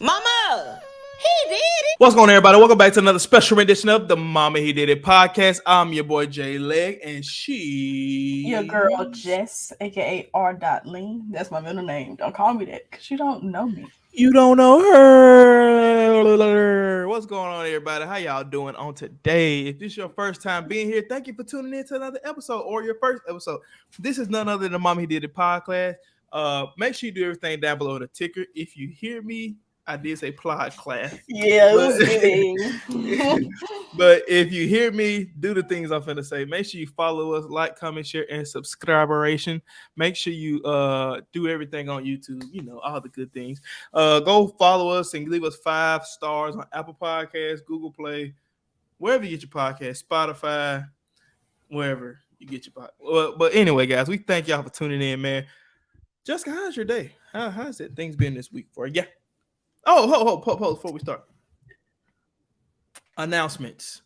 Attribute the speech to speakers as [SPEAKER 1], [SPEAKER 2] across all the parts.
[SPEAKER 1] Mama, he did it.
[SPEAKER 2] What's going on, everybody? Welcome back to another special edition of the Mama He Did It podcast. I'm your boy Jay Leg, and
[SPEAKER 3] Your girl
[SPEAKER 2] she's
[SPEAKER 3] Jess, aka R.Lean. That's my middle name. Don't call me that because you don't know me.
[SPEAKER 2] you don't know her. What's going on, everybody? How y'all doing on today? If this is your first time being here, thank you for tuning in to another episode or your first episode. This is none other than the Mama He Did It podcast. Make sure you do everything down below the ticker. If you hear me, I did say plot class.
[SPEAKER 3] Yeah, it was giving.
[SPEAKER 2] But if you hear me do the things I'm finna say, make sure you follow us, like, comment, share, and subscriberation. Make sure you do everything on YouTube, all the good things. Go follow us and leave us 5 stars on Apple Podcasts, Google Play, wherever you get your podcast, Spotify, wherever you get your podcast. But anyway, guys, we thank y'all for tuning in, man. Jessica, how's your day? How's it things been this week for you? Yeah. Oh, before we start. Announcements.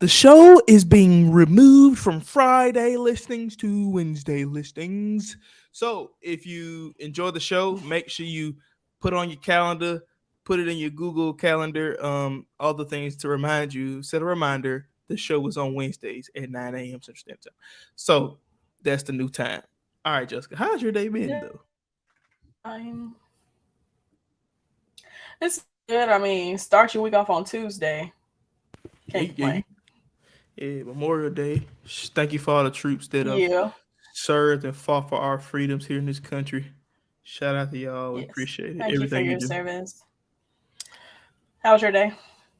[SPEAKER 2] The show is being removed from Friday listings to Wednesday listings. So if you enjoy the show, make sure you put on your calendar, put it in your Google Calendar, all the things to remind you, set a reminder. The show is on Wednesdays at 9 a.m. Central Standard Time. So that's the new time. All right, Jessica, how's your day been, though?
[SPEAKER 3] It's good. I mean, start your week off on Tuesday. Can't complain.
[SPEAKER 2] Yeah, Memorial Day. Thank you for all the troops that have served and fought for our freedoms here in this country. Shout out to y'all. We appreciate it.
[SPEAKER 3] Thank
[SPEAKER 2] everything
[SPEAKER 3] you for your
[SPEAKER 2] do.
[SPEAKER 3] service. How was your day?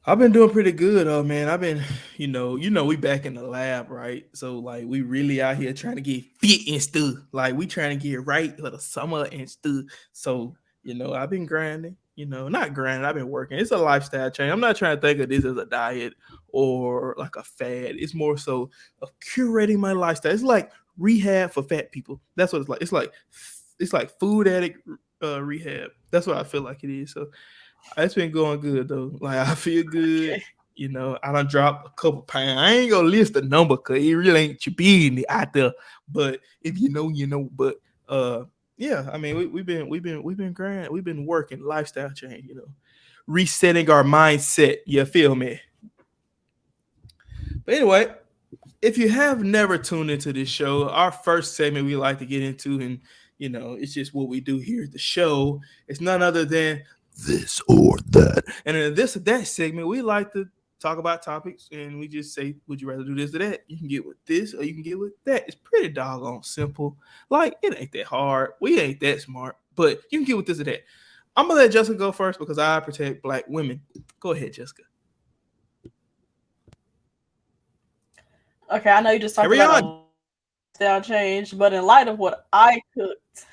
[SPEAKER 2] I've been doing pretty good, man. I've been, we back in the lab, right? So like we really out here trying to get fit and stuff. Like we trying to get right for the summer and stuff. So, I've been grinding. Not grinding. I've been working. It's a lifestyle change. I'm not trying to think of this as a diet or like a fad. It's more so of curating my lifestyle. It's like rehab for fat people. That's what it's like. It's like food addict rehab. That's what I feel like it is. So it's been going good though. Like I feel good. Okay. I done dropped a couple pounds. I ain't gonna list the number because it really ain't your business out there. But if you know, you know. But yeah, I mean, we've been grinding. We've been working lifestyle change, resetting our mindset. You feel me? But anyway, if you have never tuned into this show, our first segment we like to get into, and it's just what we do here at the show. It's none other than this or that. And in this or that segment, we like to talk about topics, and we just say, would you rather do this or that? You can get with this or you can get with that. It's pretty doggone simple. Like, it ain't that hard. We ain't that smart, but you can get with this or that. I'm going to let Jessica go first because I protect Black women. Go ahead, Jessica.
[SPEAKER 3] Okay, I know you just talked about a lifestyle change, but in light of what I cooked,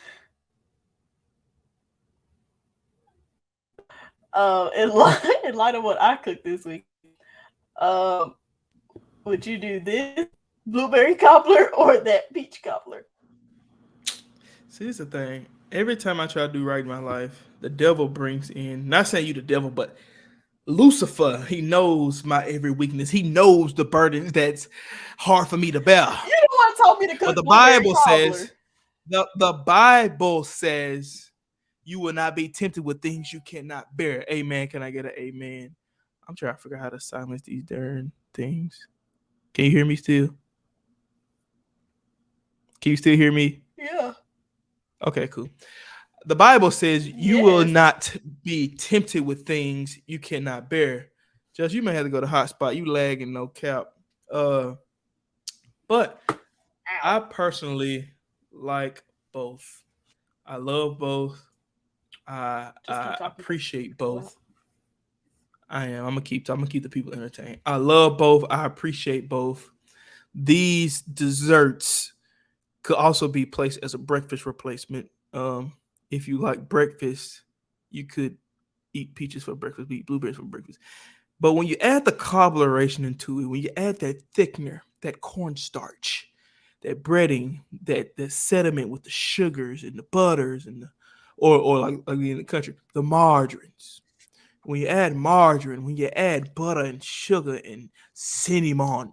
[SPEAKER 3] in light of what I cooked this week, would you do this blueberry cobbler or that peach cobbler?
[SPEAKER 2] See, here's the thing. Every time I try to do right in my life, the devil brings in, not saying you the devil, but Lucifer. He knows my every weakness. He knows the burdens that's hard for me to bear.
[SPEAKER 3] You the one told me to cook.
[SPEAKER 2] But the Bible says, the Bible says, you will not be tempted with things you cannot bear. Amen. Can I get an amen? I'm trying to figure out how to silence these darn things. Can you hear me still? Can you still hear me?
[SPEAKER 3] Yeah.
[SPEAKER 2] Okay, cool. The Bible says you will not be tempted with things you cannot bear. Just you may have to go to hotspot. You lagging, no cap. But I personally like both. I love both. I appreciate both. I am. I'm gonna keep the people entertained. I love both. I appreciate both. These desserts could also be placed as a breakfast replacement. If you like breakfast, you could eat peaches for breakfast, eat blueberries for breakfast. But when you add the cobbleration into it, when you add that thickener, that cornstarch, that breading, that sediment with the sugars and the butters and or like in the country, the margarines. When you add margarine, when you add butter and sugar and cinnamon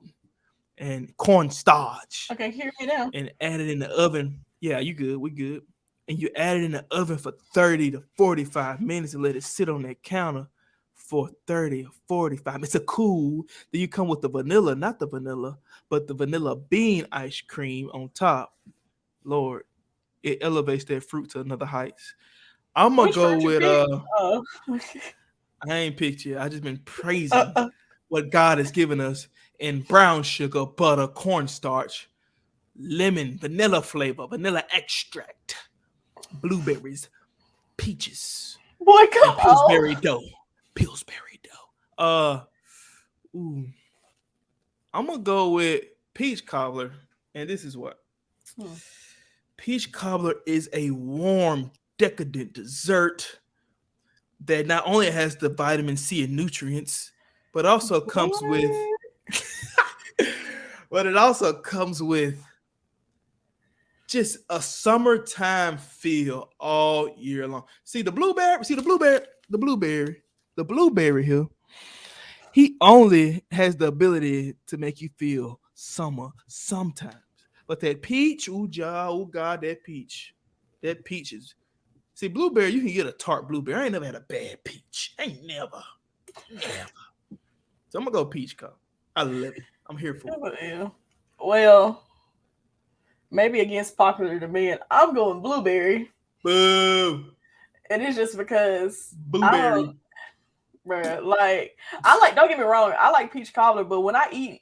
[SPEAKER 2] and cornstarch.
[SPEAKER 3] Okay, hear me now.
[SPEAKER 2] And add it in the oven. Yeah, you good. We good. and you add it in the oven for 30 to 45 minutes and let it sit on that counter for 30 or 45 minutes. It's a cool. Then you come with the vanilla, not the vanilla, but the vanilla bean ice cream on top. Lord, it elevates that fruit to another heights. I'm gonna
[SPEAKER 3] Which
[SPEAKER 2] go
[SPEAKER 3] fruit you
[SPEAKER 2] with
[SPEAKER 3] pick? Oh.
[SPEAKER 2] I ain't picked yet. I just been praising what God has given us in brown sugar, butter, cornstarch, lemon, vanilla flavor, vanilla extract, blueberries, peaches,
[SPEAKER 3] Boy, come
[SPEAKER 2] and Pillsbury
[SPEAKER 3] on.
[SPEAKER 2] dough. Pillsbury dough. Ooh. I'm gonna go with peach cobbler, and this is what. Peach cobbler is a warm, decadent dessert that not only has the vitamin C and nutrients, but also comes with but it also comes with just a summertime feel all year long. See the blueberry here. He only has the ability to make you feel summer sometimes. But that peach, oh God, that peach is. See, blueberry, you can get a tart blueberry. I ain't never had a bad peach. Ain't never. So I'm gonna go peach cup. I love it. I'm here for it.
[SPEAKER 3] Yeah. Well, maybe against popular demand, I'm going blueberry.
[SPEAKER 2] Boo.
[SPEAKER 3] And it's just because
[SPEAKER 2] Blueberry.
[SPEAKER 3] don't get me wrong, I like peach cobbler, but when I eat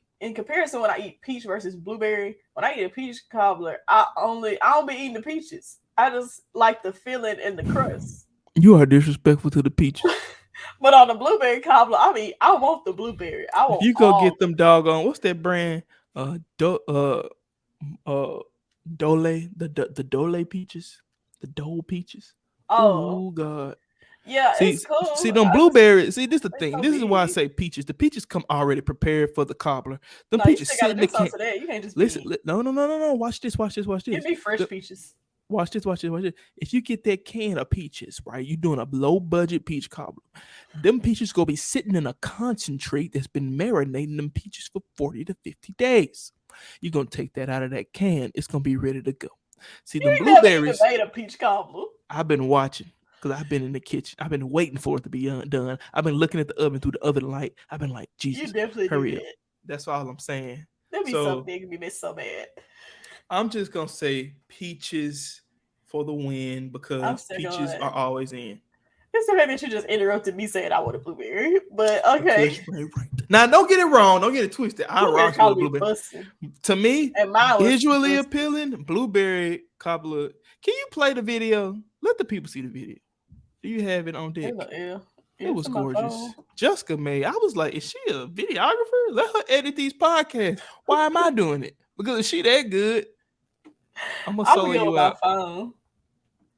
[SPEAKER 3] peach versus blueberry, when I eat a peach cobbler, I don't be eating the peaches. I just like the filling and the crust.
[SPEAKER 2] You are disrespectful to the peaches.
[SPEAKER 3] But on the blueberry cobbler, I want the blueberry. I want
[SPEAKER 2] If you go get them doggone, what's that brand? Dole, the Dole peaches, the Dole peaches. Oh God.
[SPEAKER 3] Yeah,
[SPEAKER 2] it's
[SPEAKER 3] cool.
[SPEAKER 2] See them blueberries. See, this is the thing.
[SPEAKER 3] So
[SPEAKER 2] this is why I
[SPEAKER 3] big.
[SPEAKER 2] say peaches. The peaches come already prepared for the cobbler. Them
[SPEAKER 3] no,
[SPEAKER 2] peaches
[SPEAKER 3] you still
[SPEAKER 2] sit in
[SPEAKER 3] gotta
[SPEAKER 2] the
[SPEAKER 3] do
[SPEAKER 2] can.
[SPEAKER 3] today. You can't just
[SPEAKER 2] listen. No. Watch this.
[SPEAKER 3] Give me fresh peaches.
[SPEAKER 2] Watch this. If you get that can of peaches, right, you're doing a low budget peach cobbler. Them peaches gonna be sitting in a concentrate that's been marinating them peaches for 40 to 50 days. You're gonna take that out of that can. It's gonna be ready to go. See, them blueberries.
[SPEAKER 3] Never even made a peach cobbler.
[SPEAKER 2] I've been watching because I've been in the kitchen. I've been waiting for it to be done. I've been looking at the oven through the oven light. I've been like, Jesus,
[SPEAKER 3] you definitely
[SPEAKER 2] hurry
[SPEAKER 3] do
[SPEAKER 2] up.
[SPEAKER 3] that.
[SPEAKER 2] That's all I'm saying.
[SPEAKER 3] That'd be so big. It'd be so bad.
[SPEAKER 2] I'm just gonna say peaches for the win because peaches are always in.
[SPEAKER 3] It's the fact that you just interrupted me saying I want a blueberry, but okay.
[SPEAKER 2] Now, don't get it wrong. Don't get it twisted. I rock with blueberry. To me, visually appealing, blueberry cobbler. Can you play the video? Let the people see the video. Do you have it on deck?
[SPEAKER 3] Yeah.
[SPEAKER 2] It was gorgeous. Jessica May. I was like, is she a videographer? Let her edit these podcasts. Why am I doing it? Because if she that good, I'm gonna solo you out. I'm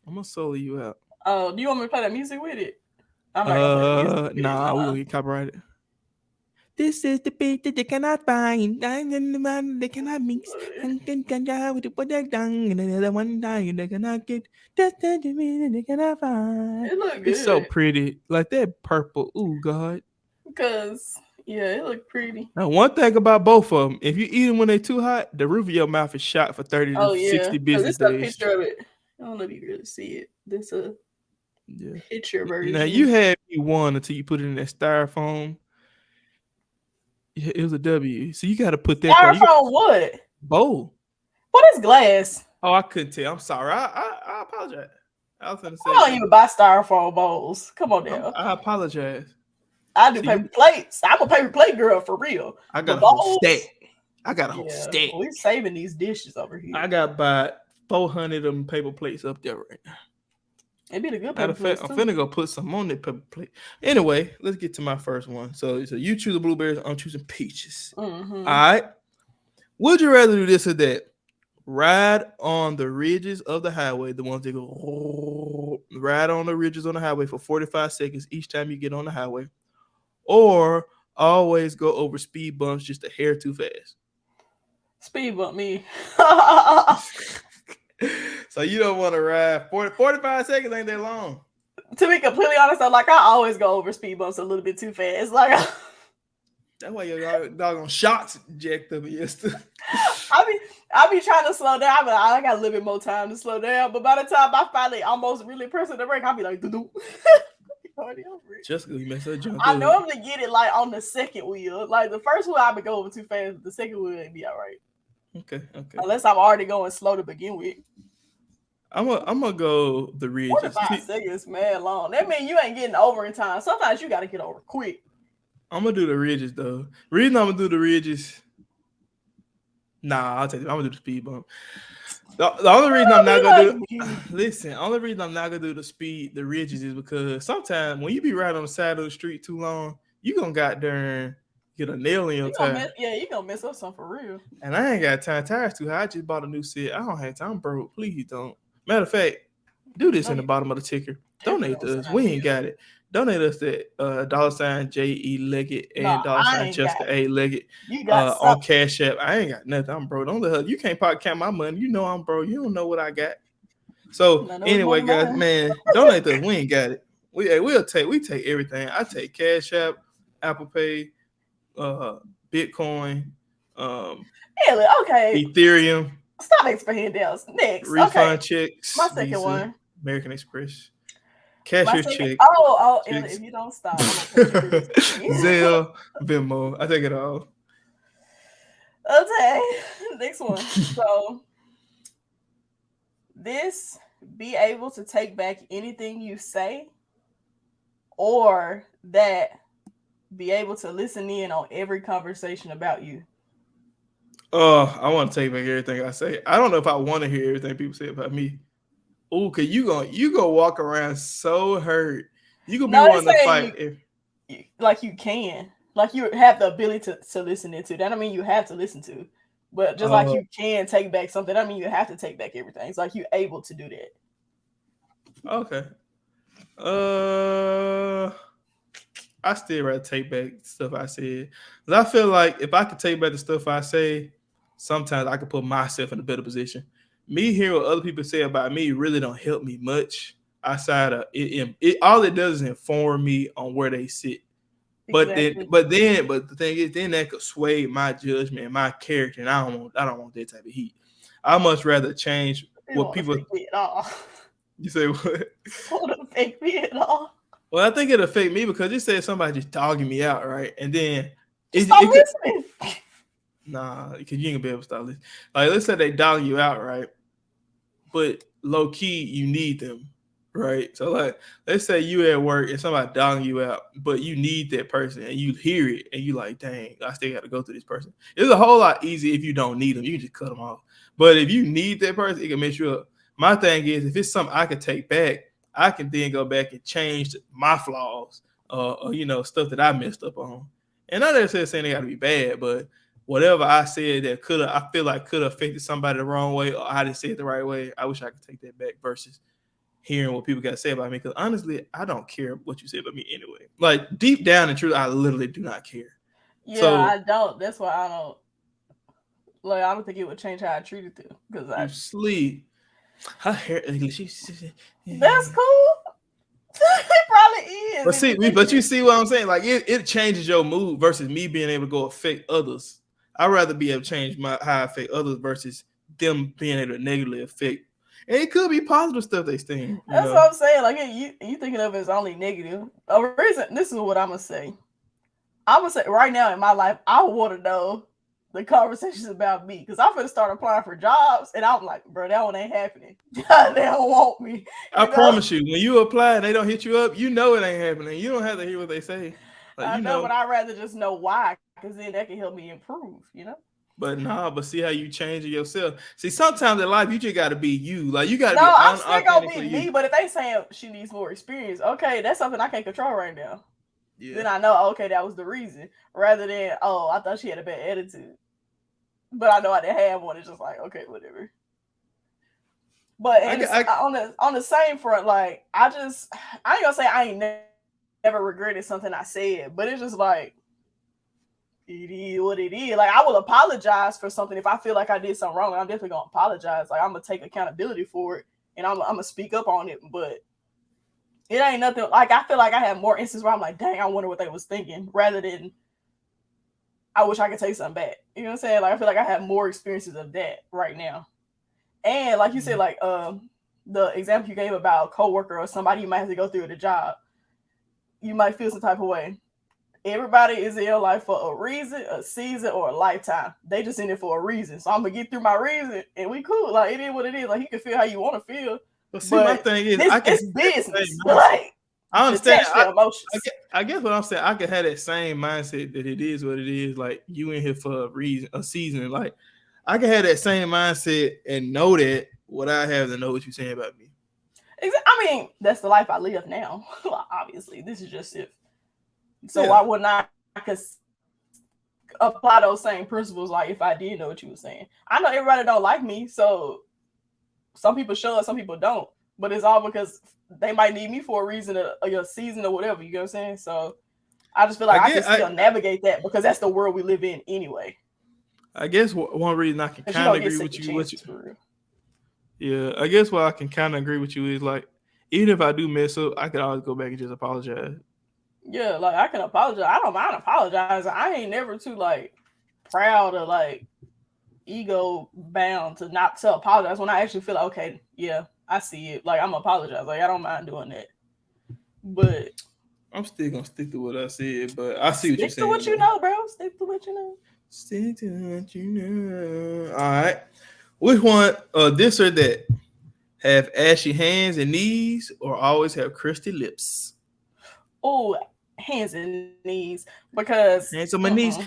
[SPEAKER 2] gonna solo you out.
[SPEAKER 3] Oh, do you want me to play that music with it?
[SPEAKER 2] I'm not gonna play the music. Nah, we're gonna get copyrighted. This is the beat that they cannot find. They cannot mix. And with another one dying, they cannot get. That's the beat they cannot find.
[SPEAKER 3] It look good.
[SPEAKER 2] It's so pretty. Like that purple. Ooh, God.
[SPEAKER 3] Because, yeah, it look pretty.
[SPEAKER 2] Now, one thing about both of them, if you eat them when they're too hot, the roof of your mouth is shot for 30 to 60 business days.
[SPEAKER 3] This is a picture of it. I don't know if you really see it. This is a picture version.
[SPEAKER 2] Now, you had me one until you put it in that styrofoam. Yeah, it was a W. So you got to put that
[SPEAKER 3] styrofoam what?
[SPEAKER 2] Bowl.
[SPEAKER 3] What is glass?
[SPEAKER 2] Oh, I couldn't tell. I'm sorry. I apologize. I was gonna say.
[SPEAKER 3] I don't even buy styrofoam bowls. Come on now.
[SPEAKER 2] I apologize.
[SPEAKER 3] I do paper plates. I'm a paper plate girl for real.
[SPEAKER 2] I got a whole stack.
[SPEAKER 3] stack. We're saving these dishes over here.
[SPEAKER 2] I got about 400 of them paper plates up there right now.
[SPEAKER 3] It'd be a good paper plate.
[SPEAKER 2] I'm finna go put some on that paper plate. Anyway, let's get to my first one. So you choose the blueberries. I'm choosing peaches.
[SPEAKER 3] Mm-hmm.
[SPEAKER 2] All right. Would you rather do this or that? Ride on the ridges of the highway, the ones that go ride on the ridges on the highway for 45 seconds each time you get on the highway, or always go over speed bumps just a hair too fast.
[SPEAKER 3] Speed bump me.
[SPEAKER 2] So you don't want to ride 45 seconds ain't that long.
[SPEAKER 3] To be completely honest, I always go over speed bumps a little bit too fast. Like
[SPEAKER 2] That's why your doggone shots jacked up yesterday.
[SPEAKER 3] I be trying to slow down. I got a little bit more time to slow down. But by the time I finally almost really pressing the brake, I'll be like, doo-doo.
[SPEAKER 2] Just because you messed up junk.
[SPEAKER 3] I normally get it like on the second wheel. Like the first wheel, I be going too fast. The second wheel, it'd be all right.
[SPEAKER 2] Okay.
[SPEAKER 3] Unless I'm already going slow to begin with.
[SPEAKER 2] I'm gonna go the ridges.
[SPEAKER 3] 45 seconds, man, long. That means you ain't getting over in time. Sometimes you gotta get over quick.
[SPEAKER 2] I'm gonna do the ridges though. Reason I'm gonna do the ridges. Nah, I'll take it. I'm gonna do the speed bump. The only reason I'm not gonna only reason I'm not gonna do the ridges is because sometimes when you be right on the side of the street too long, you gonna goddamn get a nail in your tire.
[SPEAKER 3] You gonna mess up something for real.
[SPEAKER 2] And I ain't got time. Tires too high. I just bought a new set. I don't have time, bro. Please don't. Matter of fact, do this in the bottom of the ticker. Donate to us. We ain't got it. Donate us at $ J.E. Leggett and $ Jessica A. Leggett on Cash App. I ain't got nothing. I'm broke. Don't let her. You can't count my money. You know I'm broke. You don't know what I got. So anyway, guys, man, donate to us. We ain't got it. We take everything. I take Cash App, Apple Pay, Bitcoin, Ethereum.
[SPEAKER 3] Stop asking for handouts. Next.
[SPEAKER 2] Refund checks.
[SPEAKER 3] My second one.
[SPEAKER 2] American Express. Cashier's check.
[SPEAKER 3] If you don't stop.
[SPEAKER 2] Zelle, Venmo. I take it all.
[SPEAKER 3] Okay. Next one. So this, be able to take back anything you say, or that be able to listen in on every conversation about you.
[SPEAKER 2] I want to take back everything I say. I don't know if I want to hear everything people say about me. Oh, cause you go walk around so hurt. You gonna be wanting to fight
[SPEAKER 3] you can. Like you have the ability to listen into. That I mean you have to listen to. But just like you can take back something, I mean you have to take back everything. It's like you're able to do that.
[SPEAKER 2] Okay. I still rather take back stuff I said. Because I feel like if I could take back the stuff I say, sometimes I could put myself in a better position. Me hearing what other people say about me really don't help me much. Outside of it, all it does is inform me on where they sit. Exactly. But the thing is, then that could sway my judgment, my character, and I don't want that type of heat. I much rather change what people. You say what?
[SPEAKER 3] It won't affect me at all.
[SPEAKER 2] Well, I think it'll affect me because you said somebody just dogging me out, right? And then
[SPEAKER 3] stop listening.
[SPEAKER 2] Nah, because you ain't gonna be able to stop listening. Like, let's say they dog you out, right? But low key, you need them, right? So, like, let's say you at work and somebody dogging you out, but you need that person, and you hear it, and you like, dang, I still got to go through this person. It's a whole lot easier if you don't need them. You can just cut them off. But if you need that person, it can mess you up. My thing is, if it's something I can take back, I can then go back and change my flaws, or stuff that I messed up on. And not necessarily saying they got to be bad, but whatever I said that I feel like could have affected somebody the wrong way, or I didn't say it the right way, I wish I could take that back versus hearing what people got to say about me. Because honestly, I don't care what you say about me anyway. Like, deep down in truth, I literally do not care.
[SPEAKER 3] Yeah, so, I don't. That's why I don't. Like, I don't think it would change how I treated them. Because I
[SPEAKER 2] sleep. Her hair ugly.
[SPEAKER 3] That's cool. It probably is.
[SPEAKER 2] But you see what I'm saying? Like, it changes your mood versus me being able to go affect others. I'd rather be able to change how I affect others versus them being able to negatively affect. And it could be positive stuff they think.
[SPEAKER 3] That's what I'm saying. Like, you thinking of it as only negative. This is what I'm gonna say. I'm gonna say right now in my life, I want to know the conversations about me, because I'm gonna start applying for jobs, and I'm like, bro, that one ain't happening. They don't want me.
[SPEAKER 2] I promise you, when you apply and they don't hit you up, you know it ain't happening. You don't have to hear what they say. Like,
[SPEAKER 3] I know, but I'd rather just know why, because then that can help me improve,
[SPEAKER 2] But see how you change yourself. See, sometimes in life you just gotta be you. Like, you gotta be
[SPEAKER 3] I'm still gonna be me, but if they saying she needs more experience, okay, that's something I can't control right now. Yeah. Then I know, okay, that was the reason. Rather than, I thought she had a bad attitude. But I know I didn't have one. It's just like, okay, whatever. But on the same front, like, I ain't gonna say I ain't never regretted something I said, but it's just like, it is what it is. Like, I will apologize for something if I feel like I did something wrong. I'm definitely gonna apologize. Like, I'm gonna take accountability for it, and I'm gonna speak up on it. But it ain't nothing. Like, I feel like I have more instances where I'm like, dang, I wonder what they was thinking, rather than I wish I could take something back. You know what I'm saying? Like I feel like I have more experiences of that right now. And like you said, like the example you gave about a coworker or somebody you might have to go through at a job, you might feel some type of way. Everybody is in your life for a reason, a season, or a lifetime. They just in it for a reason. So I'm gonna get through my reason, and we cool. Like it is what it is. Like you can feel how you want to feel.
[SPEAKER 2] But see, my thing is,
[SPEAKER 3] it's business. Like
[SPEAKER 2] I understand.
[SPEAKER 3] Emotions.
[SPEAKER 2] I guess what I'm saying, I could have that same mindset that it is what it is. Like you in here for a reason, a season. Like I can have that same mindset and know that without having to know what you're saying about me.
[SPEAKER 3] I mean, that's the life I live now. Obviously, this is just if. So why wouldn't I apply those same principles? Like if I did know what you were saying, I know everybody don't like me, so some people show it, some people don't. But it's all because they might need me for a reason, a season or whatever. You know what I'm saying? So I just feel like I can still navigate that because that's the world we live in anyway.
[SPEAKER 2] I guess one reason I can kind of agree with you. Yeah, I guess what I can kind of agree with you is like even if I do mess up, I can always go back and just apologize.
[SPEAKER 3] Yeah, like I can apologize. I don't mind apologizing. I ain't never too like proud or like ego bound to not to apologize when I actually feel like, okay, yeah, I see it. Like I'm gonna apologize. Like I don't mind doing that. But
[SPEAKER 2] I'm still gonna stick to what I said, but I see what you're saying.
[SPEAKER 3] Stick to what you know, bro. Stick to what you know.
[SPEAKER 2] Stick to what you know. All right. Which one, this or that? Have ashy hands and knees or always have crusty lips?
[SPEAKER 3] Oh, hands and knees, because
[SPEAKER 2] hands on my knees.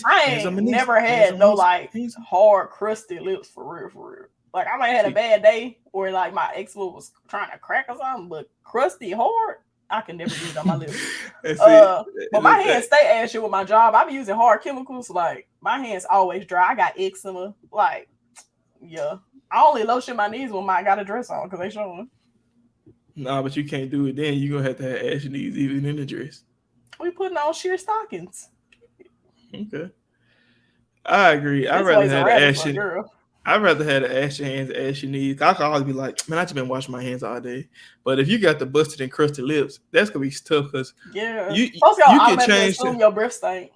[SPEAKER 3] I ain't never had no like hard crusty lips for real. Like I might have had a bad day or like my ex was trying to crack or something, but crusty hard, I can never do it on my lips. But my hands stay ashy with my job. I be using hard chemicals. Like my hands always dry. I got eczema. Like yeah, I only lotion my knees when I got a dress on because they showing.
[SPEAKER 2] Nah, but you can't do it then. You're going to have ashy knees even in the dress.
[SPEAKER 3] We putting on sheer stockings.
[SPEAKER 2] Okay. I agree. I'd rather have the ashy hands, ashy knees. I could always be like, man, I just been washing my hands all day. But if you got the busted and crusty lips, that's going to be tough because you can change
[SPEAKER 3] your breath stink.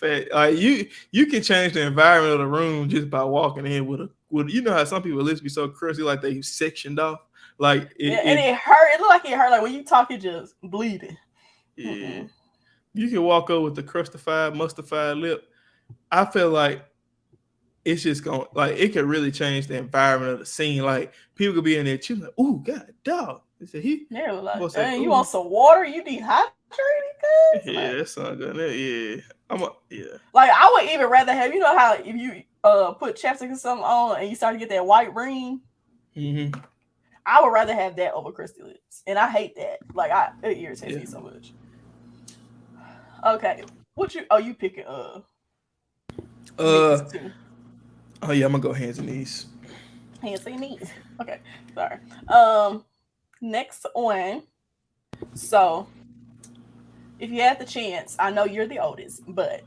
[SPEAKER 2] Like you can change the environment of the room just by walking in with you know how some people's lips be so crusty like they sectioned off. Like
[SPEAKER 3] it hurt. It looked like it hurt. Like when you talk, it just bleeding.
[SPEAKER 2] Yeah, you can walk over with the crustified, mustified lip. I feel like it's just going like it could really change the environment of the scene. Like people could be in there, chilling, like, "Ooh, God, dog." They say
[SPEAKER 3] like, "Dang, you want some water? You dehydrated?"
[SPEAKER 2] Yeah, that's not good. Yeah,
[SPEAKER 3] Like I would even rather have, you know how if you put chapstick or something on and you start to get that white ring.
[SPEAKER 2] Mm-hmm.
[SPEAKER 3] I would rather have that over crusty lips, and I hate that. Like it irritates me so much. Okay, you picking
[SPEAKER 2] oh yeah, I'm gonna go hands and knees.
[SPEAKER 3] Hands and knees. Okay, sorry. Next one. So, if you had the chance, I know you're the oldest, but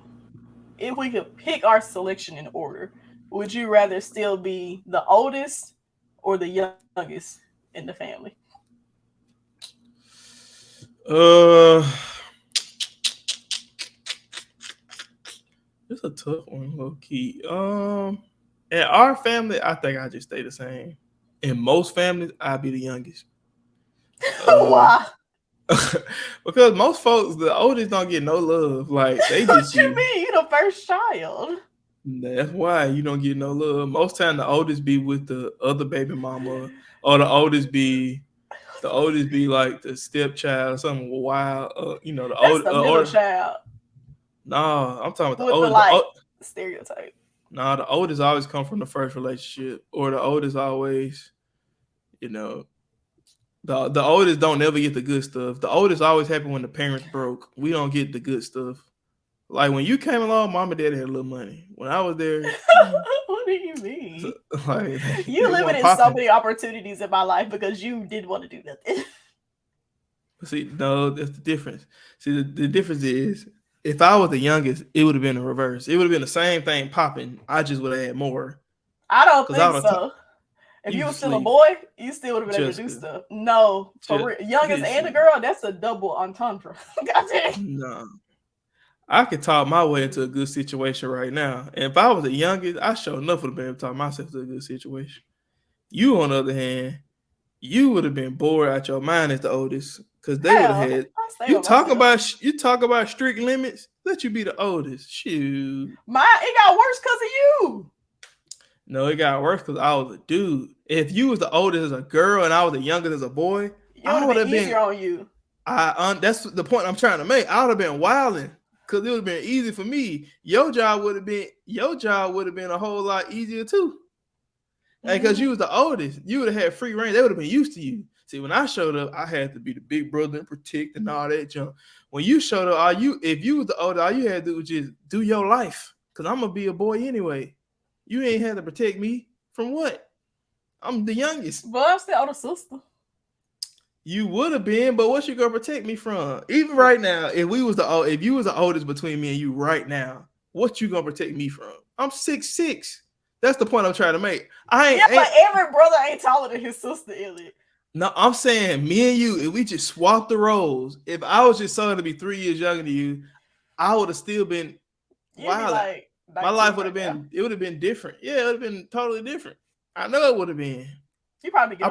[SPEAKER 3] if we could pick our selection in order, would you rather still be the oldest or the youngest in the family?
[SPEAKER 2] It's a tough one, low key. In our family, I think I just stay the same. In most families, I'd be the youngest.
[SPEAKER 3] Why?
[SPEAKER 2] Because most folks, the oldest don't get no love. Like they just.
[SPEAKER 3] What you mean? You the first child.
[SPEAKER 2] That's why you don't get no love. Most time, the oldest be with the other baby mama, or the oldest be like the stepchild or something wild. You know,
[SPEAKER 3] the middle child.
[SPEAKER 2] No, I'm talking about
[SPEAKER 3] the oldest. Stereotype.
[SPEAKER 2] No, the oldest always come from the first relationship, or the oldest always, you know, the oldest don't never get the good stuff. The oldest always happen when the parents broke. We don't get the good stuff. Like when you came along, mom and dad had a little money. When I was there,
[SPEAKER 3] what do you mean?
[SPEAKER 2] Like,
[SPEAKER 3] you limited so many opportunities in my life because you didn't want to do nothing.
[SPEAKER 2] See, no, that's the difference. See, the difference is if I was the youngest, it would have been the reverse. It would have been the same thing popping. I just would have had more.
[SPEAKER 3] I don't think so. If you were still a boy, you still would have been able to do stuff. No, for youngest and a girl, that's a double entendre.
[SPEAKER 2] No. I could talk my way into a good situation right now. And if I was the youngest, I sure enough would have been able to talk myself to a good situation. You, on the other hand, you would have been bored out your mind as the oldest, because they would have
[SPEAKER 3] Hell,
[SPEAKER 2] had
[SPEAKER 3] I stay
[SPEAKER 2] you
[SPEAKER 3] with
[SPEAKER 2] talk
[SPEAKER 3] myself.
[SPEAKER 2] about you talk about strict limits. Let you be the oldest. Shoot.
[SPEAKER 3] It got worse because of you.
[SPEAKER 2] No, it got worse because I was a dude. If you was the oldest as a girl and I was the youngest as a boy,
[SPEAKER 3] It would
[SPEAKER 2] I
[SPEAKER 3] have
[SPEAKER 2] would
[SPEAKER 3] been
[SPEAKER 2] have been.
[SPEAKER 3] easier on you.
[SPEAKER 2] That's the point I'm trying to make. I would have been wilding because it would have been easy for me. Your job would have been a whole lot easier too. Because you was the oldest, you would have had free reign. They would have been used to you. See, when I showed up, I had to be the big brother and protect and all that junk. When you showed up, if you was the older, all you had to do was just do your life. Because I'm gonna be a boy anyway. You ain't had to protect me from what? I'm the youngest.
[SPEAKER 3] But I'm still older sister.
[SPEAKER 2] You would have been, but what you gonna protect me from? Even right now, if you was the oldest between me and you right now, what you gonna protect me from? I'm 6'6". That's the point I'm trying to make.
[SPEAKER 3] But every brother ain't taller than his sister, Elliot.
[SPEAKER 2] No, I'm saying me and you, if we just swap the roles, if I was just son to be 3 years younger than you, I would have still been wild.
[SPEAKER 3] Like
[SPEAKER 2] my life would have been, it would have been different. Yeah, it would have been totally different. I know it would have been.
[SPEAKER 3] You probably
[SPEAKER 2] I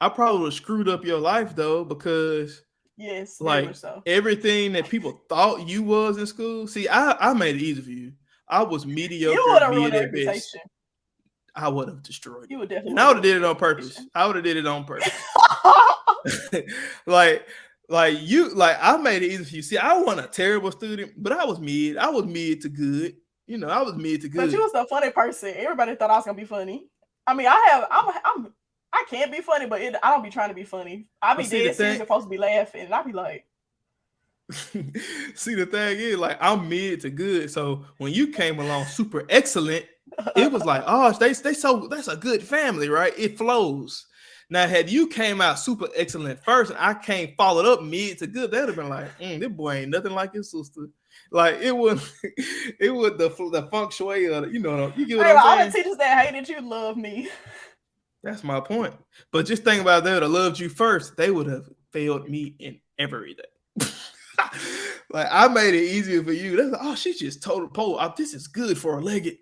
[SPEAKER 2] probably would have screwed up your life though, because
[SPEAKER 3] yes,
[SPEAKER 2] like everything that people thought you was in school. See, I made it easy for you. I was mediocre.
[SPEAKER 3] You would have ruined their reputation.
[SPEAKER 2] I would have destroyed you.
[SPEAKER 3] You would definitely.
[SPEAKER 2] And I would have did it on purpose. like I made it easy for you. See, I wasn't a terrible student, but I was mid. I was mid to good. You know, I was mid to good.
[SPEAKER 3] But you was the funny person. Everybody thought I was gonna be funny. I mean, I can't be funny, but I don't be trying to be funny. I be dead serious, supposed to be laughing, and I be like.
[SPEAKER 2] See, the thing is, like, I'm mid to good. So when you came along super excellent, it was like, oh, that's a good family, right? It flows. Now, had you came out super excellent first, and I came followed up mid to good, that would have been like, this boy ain't nothing like his sister. Like it would the feng shui of, you know, you get what I'm saying?
[SPEAKER 3] All the teachers that hated you love me.
[SPEAKER 2] That's my point. But just think about they would have loved you first. They would have failed me in everything. Like I made it easier for you. That's like, oh, she's just total pole. This is good for a legged.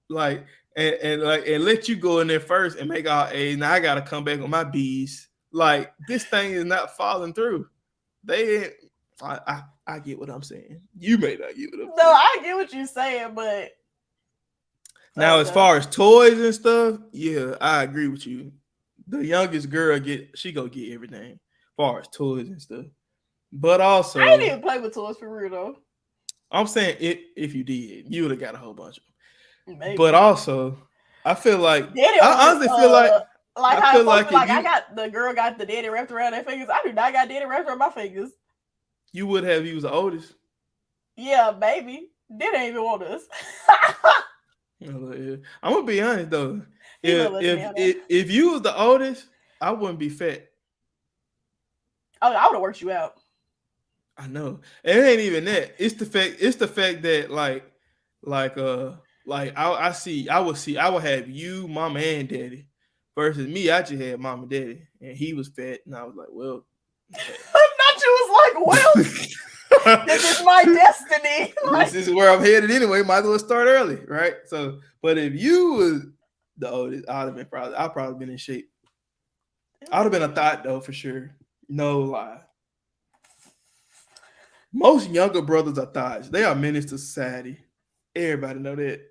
[SPEAKER 2] Like and let you go in there first and make all A's. Now I gotta come back on my B's. Like this thing is not falling through. I get what I'm saying. You may not get what I'm saying.
[SPEAKER 3] No, I get what you're saying, but
[SPEAKER 2] now as far as toys and stuff, yeah, I agree with you. The youngest girl she gonna get everything as far as toys and stuff. But also,
[SPEAKER 3] I didn't even play with toys for real though.
[SPEAKER 2] I'm saying if you did, you would have got a whole bunch of them.
[SPEAKER 3] Maybe.
[SPEAKER 2] But also, I feel like I honestly feel like
[SPEAKER 3] I got the girl got the daddy wrapped around their fingers. I do not got daddy wrapped around my fingers.
[SPEAKER 2] You would have. You was the oldest.
[SPEAKER 3] Yeah, baby. They didn't even want us.
[SPEAKER 2] I'm gonna be honest though. If you was the oldest, I wouldn't be fat.
[SPEAKER 3] Oh, I would have worked you out.
[SPEAKER 2] I know. It ain't even that. It's the fact that I would have you, mama, and daddy versus me. I just had mom and daddy, and he was fat, and I was like, well.
[SPEAKER 3] Not you was like, well, this is my destiny.
[SPEAKER 2] This is where I'm headed anyway. Might as well start early, right? So, but if you was the oldest, I'd probably been in shape. I'd have been a thought though for sure. No lie. Most younger brothers are thoughts. They are menace to society. Everybody know that.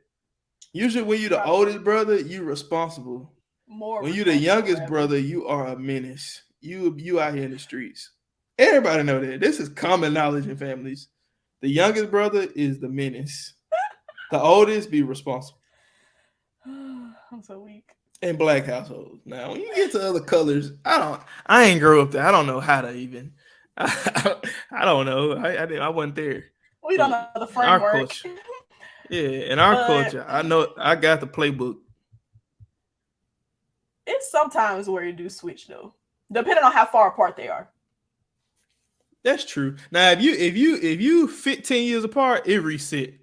[SPEAKER 2] Usually when you're the oldest brother, you're responsible. When you're the youngest brother, you are a menace. You out here in the streets. Everybody know that. This is common knowledge in families. The youngest brother is the menace. The oldest be responsible.
[SPEAKER 3] I'm so weak.
[SPEAKER 2] In black households. Now, when you get to other colors, I ain't grow up there. I don't know how to even. I don't know. I wasn't there.
[SPEAKER 3] We don't know the framework.
[SPEAKER 2] Our culture. Yeah, in our culture, I know I got the playbook.
[SPEAKER 3] It's sometimes where you do switch though, depending on how far apart they are.
[SPEAKER 2] That's true. Now, if you 15 years apart, it reset.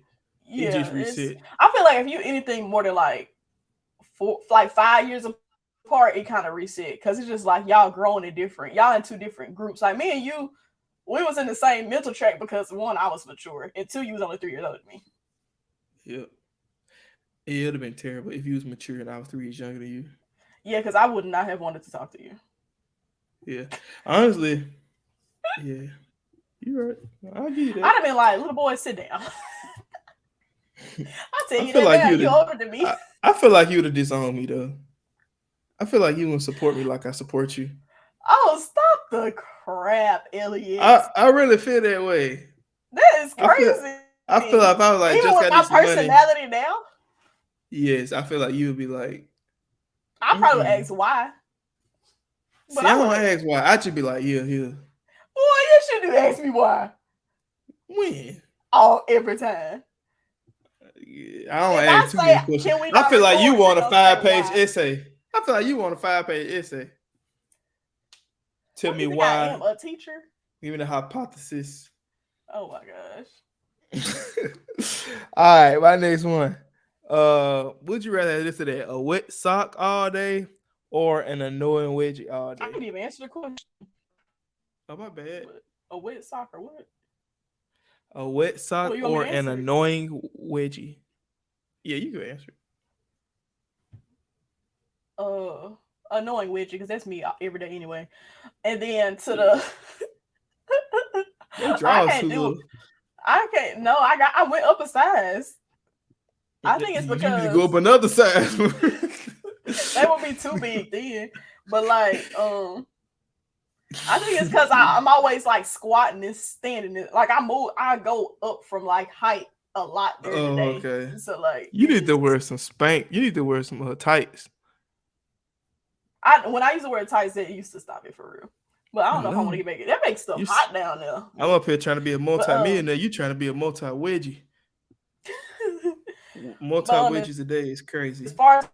[SPEAKER 3] Yeah,
[SPEAKER 2] it just reset.
[SPEAKER 3] I feel like if you anything more than like 5 years apart, it kind of reset because it's just like y'all growing in different. Y'all in two different groups. Like me and you, we was in the same mental track because one, I was mature, and two, you was only 3 years older than me.
[SPEAKER 2] Yep. It would have been terrible if you was mature and I was 3 years younger than you.
[SPEAKER 3] Yeah, because I would not have wanted to talk to you.
[SPEAKER 2] Yeah. Honestly, yeah. You're right. I'll give you that.
[SPEAKER 3] I'd have been like, little boy, sit down. I'll tell you
[SPEAKER 2] feel
[SPEAKER 3] that
[SPEAKER 2] like
[SPEAKER 3] now.
[SPEAKER 2] you'd
[SPEAKER 3] You're
[SPEAKER 2] have-
[SPEAKER 3] older than me.
[SPEAKER 2] I feel like you would have disowned me though. I feel like you wouldn't support me like I support you.
[SPEAKER 3] Oh, stop the crap, Elliot.
[SPEAKER 2] I really feel that way.
[SPEAKER 3] That is crazy.
[SPEAKER 2] I feel like if I was like,
[SPEAKER 3] even
[SPEAKER 2] just
[SPEAKER 3] with
[SPEAKER 2] got
[SPEAKER 3] my
[SPEAKER 2] this money.
[SPEAKER 3] personality now,
[SPEAKER 2] Yes, I feel like you would be like,
[SPEAKER 3] I probably would ask why.
[SPEAKER 2] See, I don't ask why. I just be like, yeah.
[SPEAKER 3] Boy, you should do ask me why.
[SPEAKER 2] When?
[SPEAKER 3] Oh, every time.
[SPEAKER 2] I don't ask too many questions. I feel like you want a 5-page essay. I feel like you want a 5-page essay. Tell me why.
[SPEAKER 3] I am a teacher.
[SPEAKER 2] Give me the hypothesis.
[SPEAKER 3] Oh my gosh.
[SPEAKER 2] All right, my next one. Would you rather listen to a wet sock all day or an annoying wedgie all day?
[SPEAKER 3] I didn't even answer the question.
[SPEAKER 2] Oh, my bad.
[SPEAKER 3] A wet sock or what?
[SPEAKER 2] A wet sock or an annoying wedgie? Yeah, you can answer it.
[SPEAKER 3] Annoying wedgie, because that's me every day anyway. And then to the I can't. No, I went up a size. I think it's because
[SPEAKER 2] you need to go up another size.
[SPEAKER 3] That would be too big then. But like, I think it's because I'm always like squatting and standing. Like I go up from like height a lot during the day.
[SPEAKER 2] Okay.
[SPEAKER 3] So like,
[SPEAKER 2] you need to wear some spank. You need to wear some tights.
[SPEAKER 3] When I used to wear tights, it used to stop it for real. But I don't know if I want to get back. That makes stuff hot down there.
[SPEAKER 2] I'm up here trying to be a multi-millionaire. You trying to be a multi-wedgie. Multi-wedgies a day is crazy.
[SPEAKER 3] As far as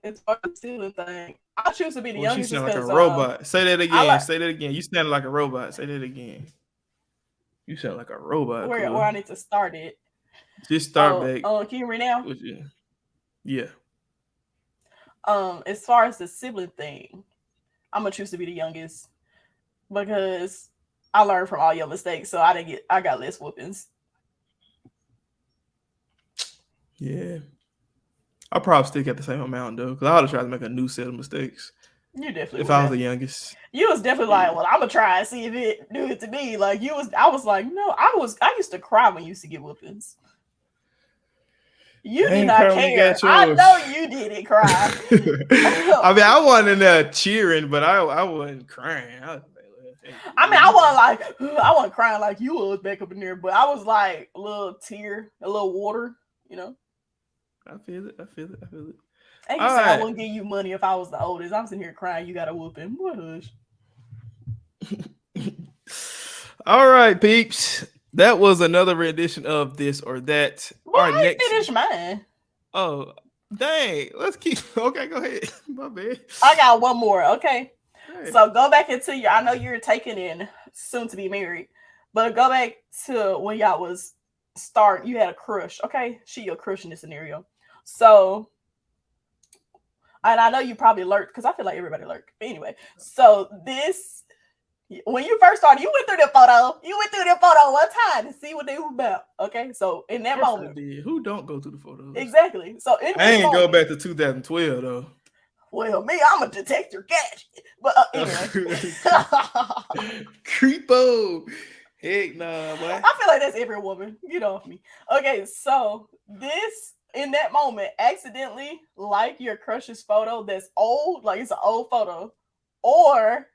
[SPEAKER 3] the ceiling thing, I choose to be the youngest.
[SPEAKER 2] You sound like a robot. Say that again. Say that again. You sound like a robot. Say that again. You sound like a robot.
[SPEAKER 3] Where I need to start it.
[SPEAKER 2] Just start back.
[SPEAKER 3] Can you read now?
[SPEAKER 2] Yeah.
[SPEAKER 3] As far as the sibling thing, I'm gonna choose to be the youngest because I learned from all your mistakes, so I got less whoopings.
[SPEAKER 2] Yeah, I probably still get the same amount though, because I would try to make a new set of mistakes.
[SPEAKER 3] You definitely.
[SPEAKER 2] If I was the youngest,
[SPEAKER 3] you was definitely like, well, I'm gonna try and see if it do it to me. Like you was, I was like, no, I used to cry when you used to get whoopings. You did not care. I know you didn't cry.
[SPEAKER 2] I mean, I wasn't in there cheering, but I wasn't crying. I
[SPEAKER 3] wasn't crying like you was back up in there, but I was like a little tear, a little water, you know.
[SPEAKER 2] I feel it.
[SPEAKER 3] And you said I wouldn't give you money if I was the oldest. I'm sitting here crying. You got a whooping. Boy, hush.
[SPEAKER 2] All right, peeps. That was another rendition of This or That.
[SPEAKER 3] Well, I finished mine.
[SPEAKER 2] Oh, dang. Let's keep. Okay, go ahead. My bad.
[SPEAKER 3] I got one more. Okay. Hey. So go back into I know you're taken in soon to be married, but go back to when y'all was you had a crush. Okay. She your crush in this scenario. So, and I know you probably lurked because I feel like everybody lurked. Anyway, so when you first started, you went through the photo. You went through the photo one time to see what they were about. Okay, so in that moment,
[SPEAKER 2] who don't go through the photos?
[SPEAKER 3] Exactly. So
[SPEAKER 2] I ain't go back to 2012 though.
[SPEAKER 3] Well, me, I'm a detector gadget. But anyway,
[SPEAKER 2] creepo. Heck nah, boy.
[SPEAKER 3] I feel like that's every woman. Get off me. Okay, so in that moment, accidentally like your crush's photo that's old, like it's an old photo, or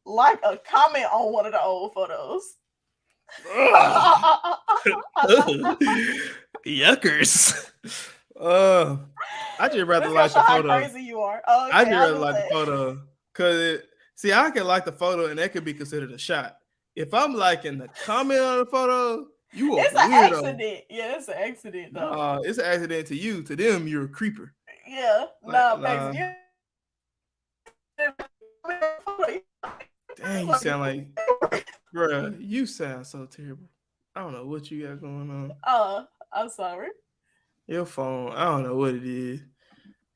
[SPEAKER 3] like a comment on one of the old photos.
[SPEAKER 2] Yuckers. I just rather like the photo.
[SPEAKER 3] How crazy you are. Okay,
[SPEAKER 2] I just rather like the photo because I can like the photo and that could be considered a shot. If I'm liking the comment on the photo, it's an
[SPEAKER 3] accident. Yeah, it's an accident though.
[SPEAKER 2] It's an accident to you. To them, you're a creeper.
[SPEAKER 3] Yeah,
[SPEAKER 2] Dang, you sound like, bruh, you sound so terrible. I don't know what you got going
[SPEAKER 3] on. I'm sorry.
[SPEAKER 2] Your phone, I don't know what it is.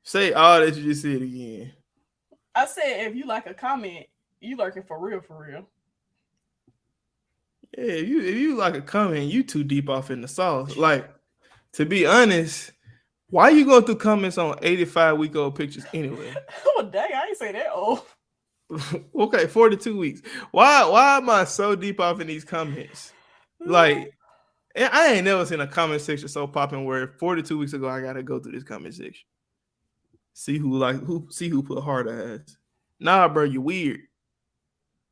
[SPEAKER 2] Say all that you just said again.
[SPEAKER 3] I said if you like a comment, you lurking for real, for real.
[SPEAKER 2] Yeah, if you like a comment, you too deep off in the sauce. Like, to be honest, why you going through comments on 85-week-old pictures anyway?
[SPEAKER 3] Oh dang, I ain't say that old.
[SPEAKER 2] Okay, 42 weeks. Why am I so deep off in these comments? Like, I ain't never seen a comment section so popping where 42 weeks ago I gotta go through this comment section. See who put hard eyes. Nah, bro, you weird.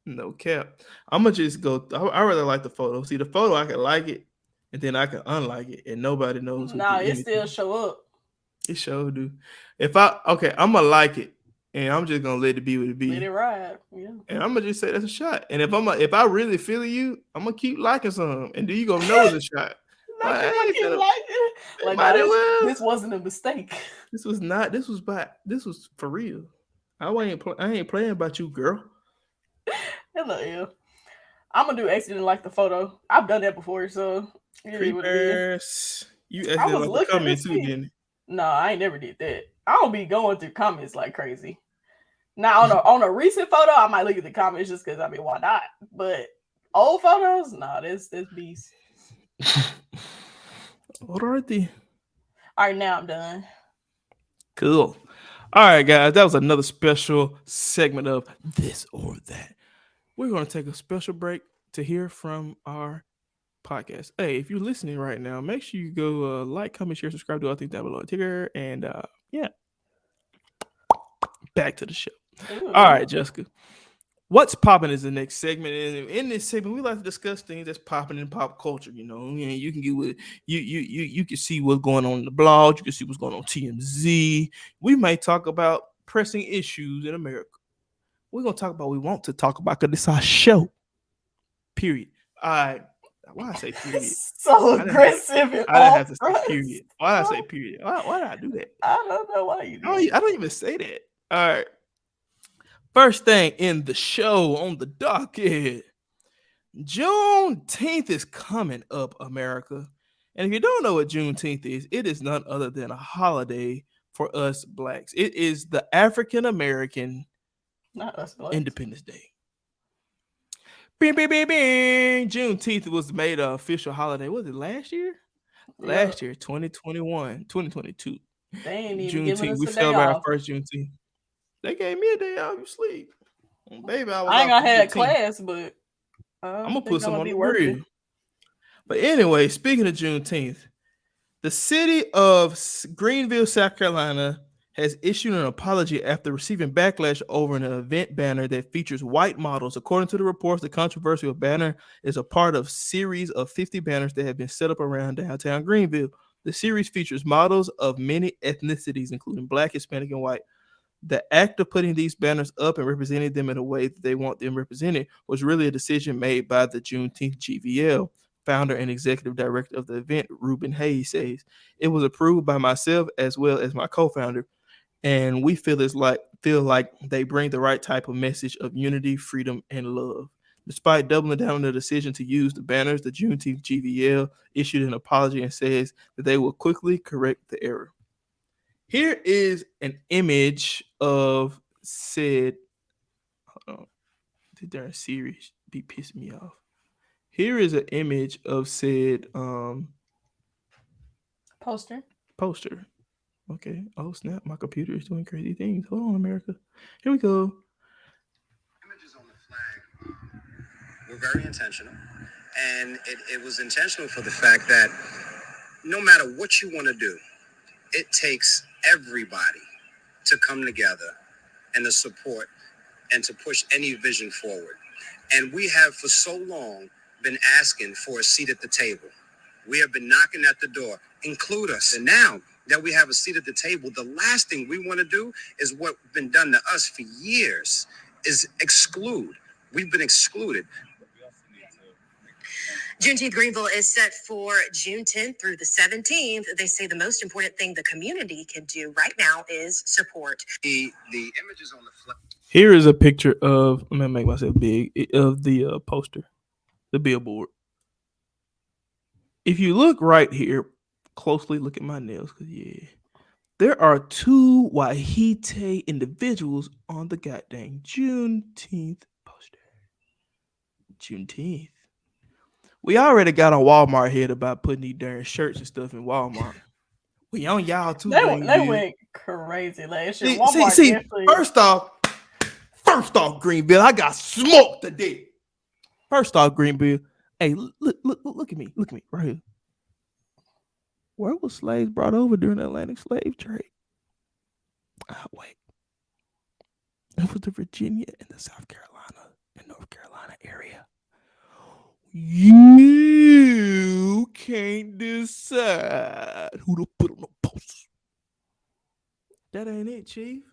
[SPEAKER 2] No cap. I'ma just go. I really like the photo. See the photo, I can like it, and then I can unlike it, and nobody knows who
[SPEAKER 3] Nah,
[SPEAKER 2] put
[SPEAKER 3] it
[SPEAKER 2] anything.
[SPEAKER 3] still show up.
[SPEAKER 2] It sure do. I'm gonna like it, and I'm just gonna let it be what it be.
[SPEAKER 3] Let it ride. Yeah.
[SPEAKER 2] And I'm gonna just say that's a shot. And if I really feel you, I'm gonna keep liking some, and then you gonna know it's a shot.
[SPEAKER 3] This wasn't a mistake.
[SPEAKER 2] This was not. This was for real. I ain't playing about you, girl.
[SPEAKER 3] Hello, yeah. I'm gonna do accident like the photo. I've done that before, so
[SPEAKER 2] Creepers. You
[SPEAKER 3] I was
[SPEAKER 2] like
[SPEAKER 3] looking
[SPEAKER 2] the comment
[SPEAKER 3] to
[SPEAKER 2] too,
[SPEAKER 3] see.
[SPEAKER 2] didn't it?
[SPEAKER 3] No, I ain't never did that. I don't be going through comments like crazy. Now on a recent photo, I might look at the comments just because why not? But old photos, this beast.
[SPEAKER 2] Alrighty.
[SPEAKER 3] All right, now I'm done.
[SPEAKER 2] Cool. All right, guys, that was another special segment of This or That. We're going to take a special break to hear from our podcast. Hey, if you're listening right now, make sure you go like, comment, share, subscribe to all things down below ticker, and yeah, back to the show.
[SPEAKER 3] Ooh.
[SPEAKER 2] All right, Jessica. What's popping is the next segment. And in this segment, we like to discuss things that's popping in pop culture. You know, you can get with you can see what's going on in the blog. You can see what's going on TMZ. We might talk about pressing issues in America. We're gonna talk about what we want to talk about because it's our show. Period. Why I say period?
[SPEAKER 3] So aggressive.
[SPEAKER 2] I didn't have to say period. Why did I say period? Why did I do that?
[SPEAKER 3] I don't know why you do.
[SPEAKER 2] I don't even say that. All right. First thing in the show on the docket, Juneteenth is coming up, America. And if you don't know what Juneteenth is, it is none other than a holiday for us blacks. It is the African American Independence Day. Bing, bing, bing, bing. Juneteenth was made an official holiday. Was it last year? Last year, 2021, 2022.
[SPEAKER 3] They ain't even giving us
[SPEAKER 2] we
[SPEAKER 3] a day
[SPEAKER 2] celebrate
[SPEAKER 3] off.
[SPEAKER 2] our first Juneteenth. They gave me a day off. You sleep. Baby,
[SPEAKER 3] I ain't gonna have class, but
[SPEAKER 2] I'm gonna put some on the grill. But anyway, speaking of Juneteenth, the city of Greenville, South Carolina, has issued an apology after receiving backlash over an event banner that features white models. According to the reports, the controversial banner is a part of a series of 50 banners that have been set up around downtown Greenville. The series features models of many ethnicities, including Black, Hispanic, and white. The act of putting these banners up and representing them in a way that they want them represented was really a decision made by the Juneteenth GVL. Founder and executive director of the event, Ruben Hayes, says it was approved by myself as well as my co-founder, and we feel like they bring the right type of message of unity, freedom, and love. Despite doubling down on the decision to use the banners, the Juneteenth GVL issued an apology and says that they will quickly correct the error. Here is an image of said. Did their series be pissing me off? Here is an image of said
[SPEAKER 3] poster.
[SPEAKER 2] Okay. Oh snap! My computer is doing crazy things. Hold on, America. Here we go.
[SPEAKER 4] Images on the flag were very intentional, and it was intentional for the fact that no matter what you want to do, it takes everybody to come together and to support and to push any vision forward. And we have for so long been asking for a seat at the table. We have been knocking at the door, include us. And now that we have a seat at the table, the last thing we want to do is what's been done to us for years, is exclude. We've been excluded.
[SPEAKER 5] Juneteenth Greenville is set for June 10th through the 17th. They say the most important thing the community can do right now is support.
[SPEAKER 4] The images on the flag.
[SPEAKER 2] Here is a picture of, I'm gonna make myself big, of the poster, the billboard. If you look right here closely, look at my nails, because there are two Wahite individuals on the goddamn Juneteenth poster. Juneteenth. We already got on Walmart head about putting these darn shirts and stuff in Walmart. We on y'all too,
[SPEAKER 3] They
[SPEAKER 2] Greenville.
[SPEAKER 3] went crazy last year.
[SPEAKER 2] See,
[SPEAKER 3] Walmart
[SPEAKER 2] see,
[SPEAKER 3] definitely.
[SPEAKER 2] first off, Greenville, I got smoked today. First off, Greenville, hey, look at me right here. Where was slaves brought over during the Atlantic slave trade? Wait. It was the Virginia and the South Carolina and North Carolina area. You can't decide who to put on the posters. That ain't it, Chief.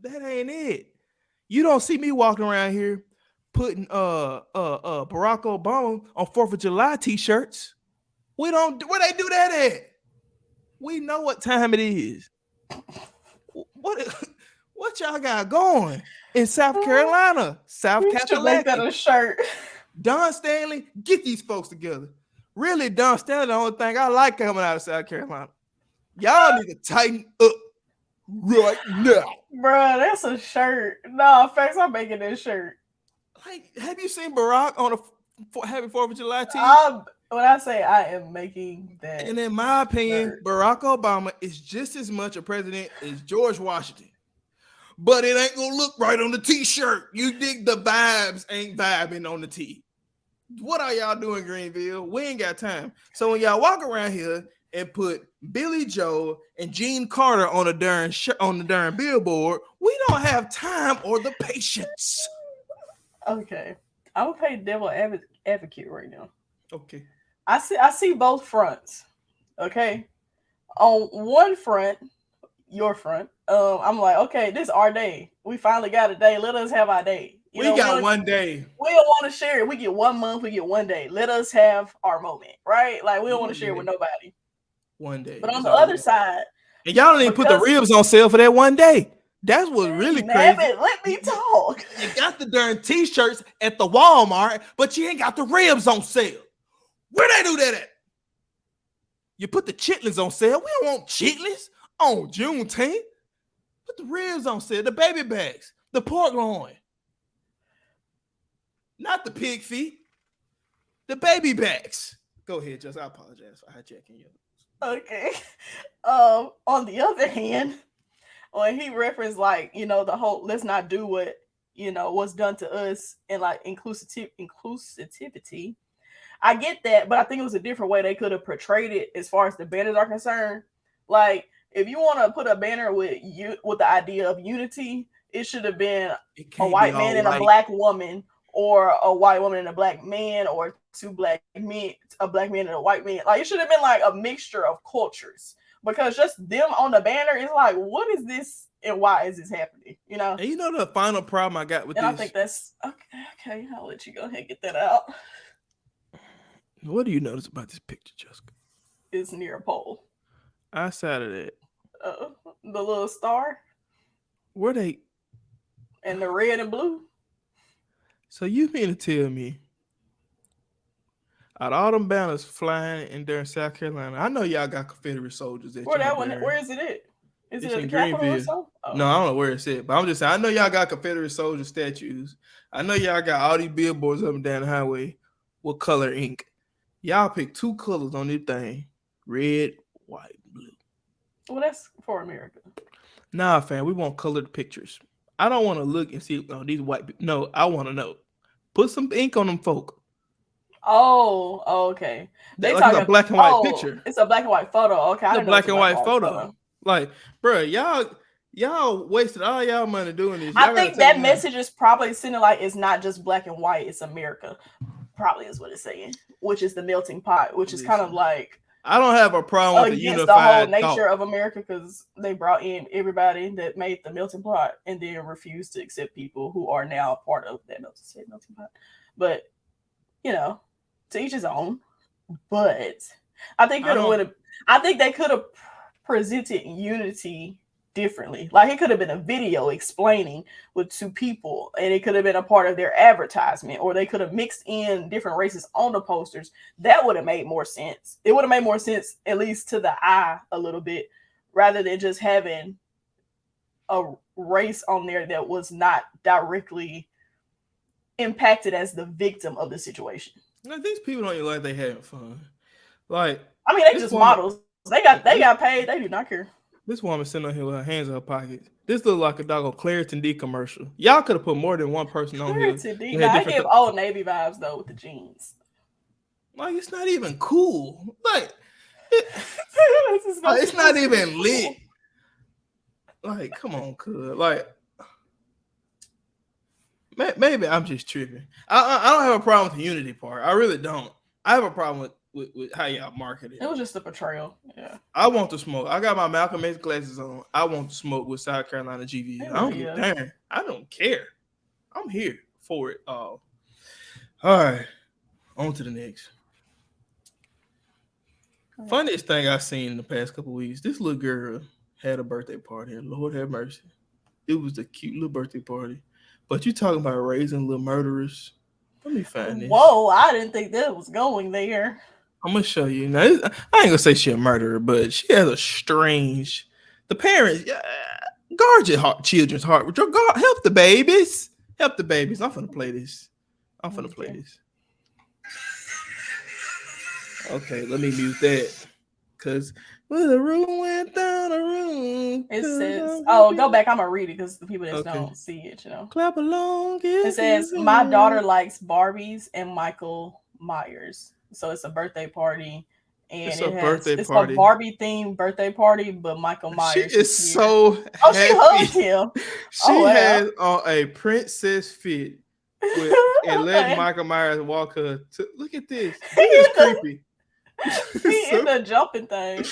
[SPEAKER 2] That ain't it. You don't see me walking around here putting Barack Obama on 4th of July t-shirts. We don't. Where they do that at? We know what time it is. What y'all got going in South Carolina? South
[SPEAKER 3] Carolina. Make that a shirt.
[SPEAKER 2] Don Stanley, get these folks together. Really, Don Stanley, the only thing I like coming out of South Carolina. Y'all need to tighten up right now.
[SPEAKER 3] Bruh, that's a shirt. No, facts, I'm making this shirt.
[SPEAKER 2] Like, have you seen Barack on a Happy 4th of July tee?
[SPEAKER 3] When I say I am making that,
[SPEAKER 2] and in my opinion,
[SPEAKER 3] shirt.
[SPEAKER 2] Barack Obama is just as much a president as George Washington. But it ain't gonna look right on the t-shirt. You dig the vibes ain't vibing on the tee. What are y'all doing, Greenville? We ain't got time. So when y'all walk around here and put Billy Joel and Gene Carter on the darn billboard, we don't have time or the patience.
[SPEAKER 3] Okay, I'm gonna play devil advocate right now.
[SPEAKER 2] Okay,
[SPEAKER 3] I see both fronts. Okay, on one front, your front, I'm like, okay, this is our day. We finally got a day. Let us have our day.
[SPEAKER 2] We got one day.
[SPEAKER 3] We don't want to share it. We get 1 month. We get 1 day. Let us have our moment, right? Like we don't want to share it with nobody.
[SPEAKER 2] 1 day.
[SPEAKER 3] But on the other side,
[SPEAKER 2] and y'all don't even put the ribs on sale for that 1 day. That's what's really crazy.
[SPEAKER 3] Let me talk.
[SPEAKER 2] You got the darn t-shirts at the Walmart, but you ain't got the ribs on sale. Where they do that at? You put the chitlins on sale. We don't want chitlins on Juneteenth. Put the ribs on sale, the baby backs, the pork loin. Not the pig feet, the baby backs. Go ahead, Just. I apologize for hijacking you.
[SPEAKER 3] Okay. On the other hand, when he referenced like, the whole let's not do what, what's done to us and like inclusivity. I get that, but I think it was a different way they could have portrayed it as far as the banners are concerned. Like, if you want to put a banner with the idea of unity, it should have been a white man and a black woman, or a white woman and a black man, or two black men, a black man and a white man. Like, it should have been like a mixture of cultures, because just them on the banner is like, what is this and why is this happening?
[SPEAKER 2] And the final problem I got with this.
[SPEAKER 3] I think that's okay. I'll let you go ahead and get that out.
[SPEAKER 2] What do you notice about this picture, Jessica?
[SPEAKER 3] It's near a pole.
[SPEAKER 2] Outside of that,
[SPEAKER 3] the little star.
[SPEAKER 2] Where they?
[SPEAKER 3] And the red and blue. So
[SPEAKER 2] you mean to tell me, out of all them banners flying in there in South Carolina, I know y'all got Confederate soldiers.
[SPEAKER 3] Where is it at? Is it at the Capitol or so? Oh.
[SPEAKER 2] No, I don't know where it's at, but I'm just saying, I know y'all got Confederate soldier statues. I know y'all got all these billboards up and down the highway with color ink. Y'all pick 2 colors on this thing: red, white, blue.
[SPEAKER 3] Well, that's for America.
[SPEAKER 2] Nah, fam, we want colored pictures. I don't want to look and see these white people. No, I want to know. Put some ink on them folk.
[SPEAKER 3] Oh, okay.
[SPEAKER 2] They like a black and white picture.
[SPEAKER 3] It's a black and white photo. Okay,
[SPEAKER 2] it's a black and white photo. Like, bro, y'all wasted all y'all money doing this.
[SPEAKER 3] I think that message is probably sending like it's not just black and white, it's America. Probably is what it's saying, which is the melting pot, which is kind of like,
[SPEAKER 2] I don't have a problem with the unified
[SPEAKER 3] the whole nature of America, because they brought in everybody that made the melting pot and then refused to accept people who are now part of that melting pot. But to each his own. But I think they could have presented unity differently. Like, it could have been a video explaining with 2 people, and it could have been a part of their advertisement, or they could have mixed in different races on the posters. That would have made more sense. It would have made more sense, at least to the eye, a little bit, rather than just having a race on there that was not directly impacted as the victim of the situation.
[SPEAKER 2] Like, these people don't even like they having fun. Like,
[SPEAKER 3] I mean, they
[SPEAKER 2] this
[SPEAKER 3] just
[SPEAKER 2] woman-
[SPEAKER 3] models. They got paid. They do not care.
[SPEAKER 2] This woman sitting on here with her hands in her pockets. This look like a doggone Claritin D commercial. Y'all could have put more than one person on here.
[SPEAKER 3] Claritin D.
[SPEAKER 2] that had
[SPEAKER 3] Nah, I
[SPEAKER 2] different
[SPEAKER 3] give
[SPEAKER 2] co-
[SPEAKER 3] Old Navy vibes though with the jeans.
[SPEAKER 2] Like, it's not even cool. Like,
[SPEAKER 3] It's
[SPEAKER 2] it's not even lit. Like, come on, cuz. Like, maybe I'm just tripping. I don't have a problem with the unity part. I really don't. I have a problem with how y'all market it.
[SPEAKER 3] It was just a portrayal. Yeah.
[SPEAKER 2] I want to smoke. I got my Malcolm X glasses on. I want to smoke with South Carolina GV. I don't give a damn. I don't care. I'm here for it all. All right. On to the next. Funniest thing I've seen in the past couple of weeks. This little girl had a birthday party, and Lord have mercy. It was the cute little birthday party. But you talking about raising little murderers. Let me find this.
[SPEAKER 3] Whoa, I didn't think that was going there.
[SPEAKER 2] I'm gonna show you. Now, I ain't gonna say she a murderer, but she has a strange. The parents, guard your children's heart. Help the babies. Help the babies. I'm finna play this. Okay, let me mute that. Cause well, the room went down the room.
[SPEAKER 3] It says, "Oh, go back. I'm gonna read it because the people that don't see it, you know."
[SPEAKER 2] Clap along.
[SPEAKER 3] It says, "My daughter likes Barbies and Michael Myers." So it's a birthday party, and it's a Barbie themed birthday party, but Michael Myers.
[SPEAKER 2] She is so happy.
[SPEAKER 3] Oh, she hugged him.
[SPEAKER 2] She has on a princess fit and let Michael Myers walk her. Look at this. This is creepy.
[SPEAKER 3] He in the jumping thing.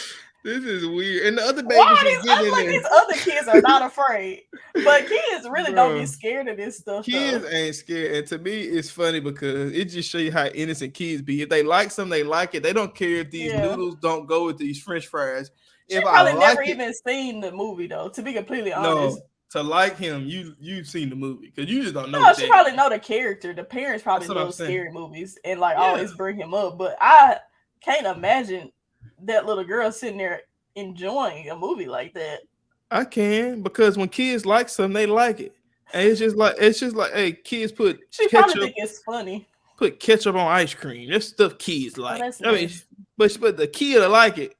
[SPEAKER 2] This is weird. And the other babies
[SPEAKER 3] these other kids are not afraid. But kids really don't be scared of this stuff.
[SPEAKER 2] Kids ain't scared. And to me, it's funny because it just shows you how innocent kids be. If they like something, they like it. They don't care if these noodles don't go with these French fries.
[SPEAKER 3] She probably never even seen the movie though, to be completely honest.
[SPEAKER 2] No, to like him, you've seen the movie because you just don't know.
[SPEAKER 3] No, she probably know the character. The parents probably love scary movies and always bring him up. But I can't imagine that little girl sitting there enjoying a movie like that.
[SPEAKER 2] I can, because when kids like something, they like it. And it's just like hey, kids put
[SPEAKER 3] she
[SPEAKER 2] ketchup,
[SPEAKER 3] probably think it's funny.
[SPEAKER 2] Put ketchup on ice cream. That's stuff kids like.
[SPEAKER 3] Oh, nice.
[SPEAKER 2] But the kid will like it.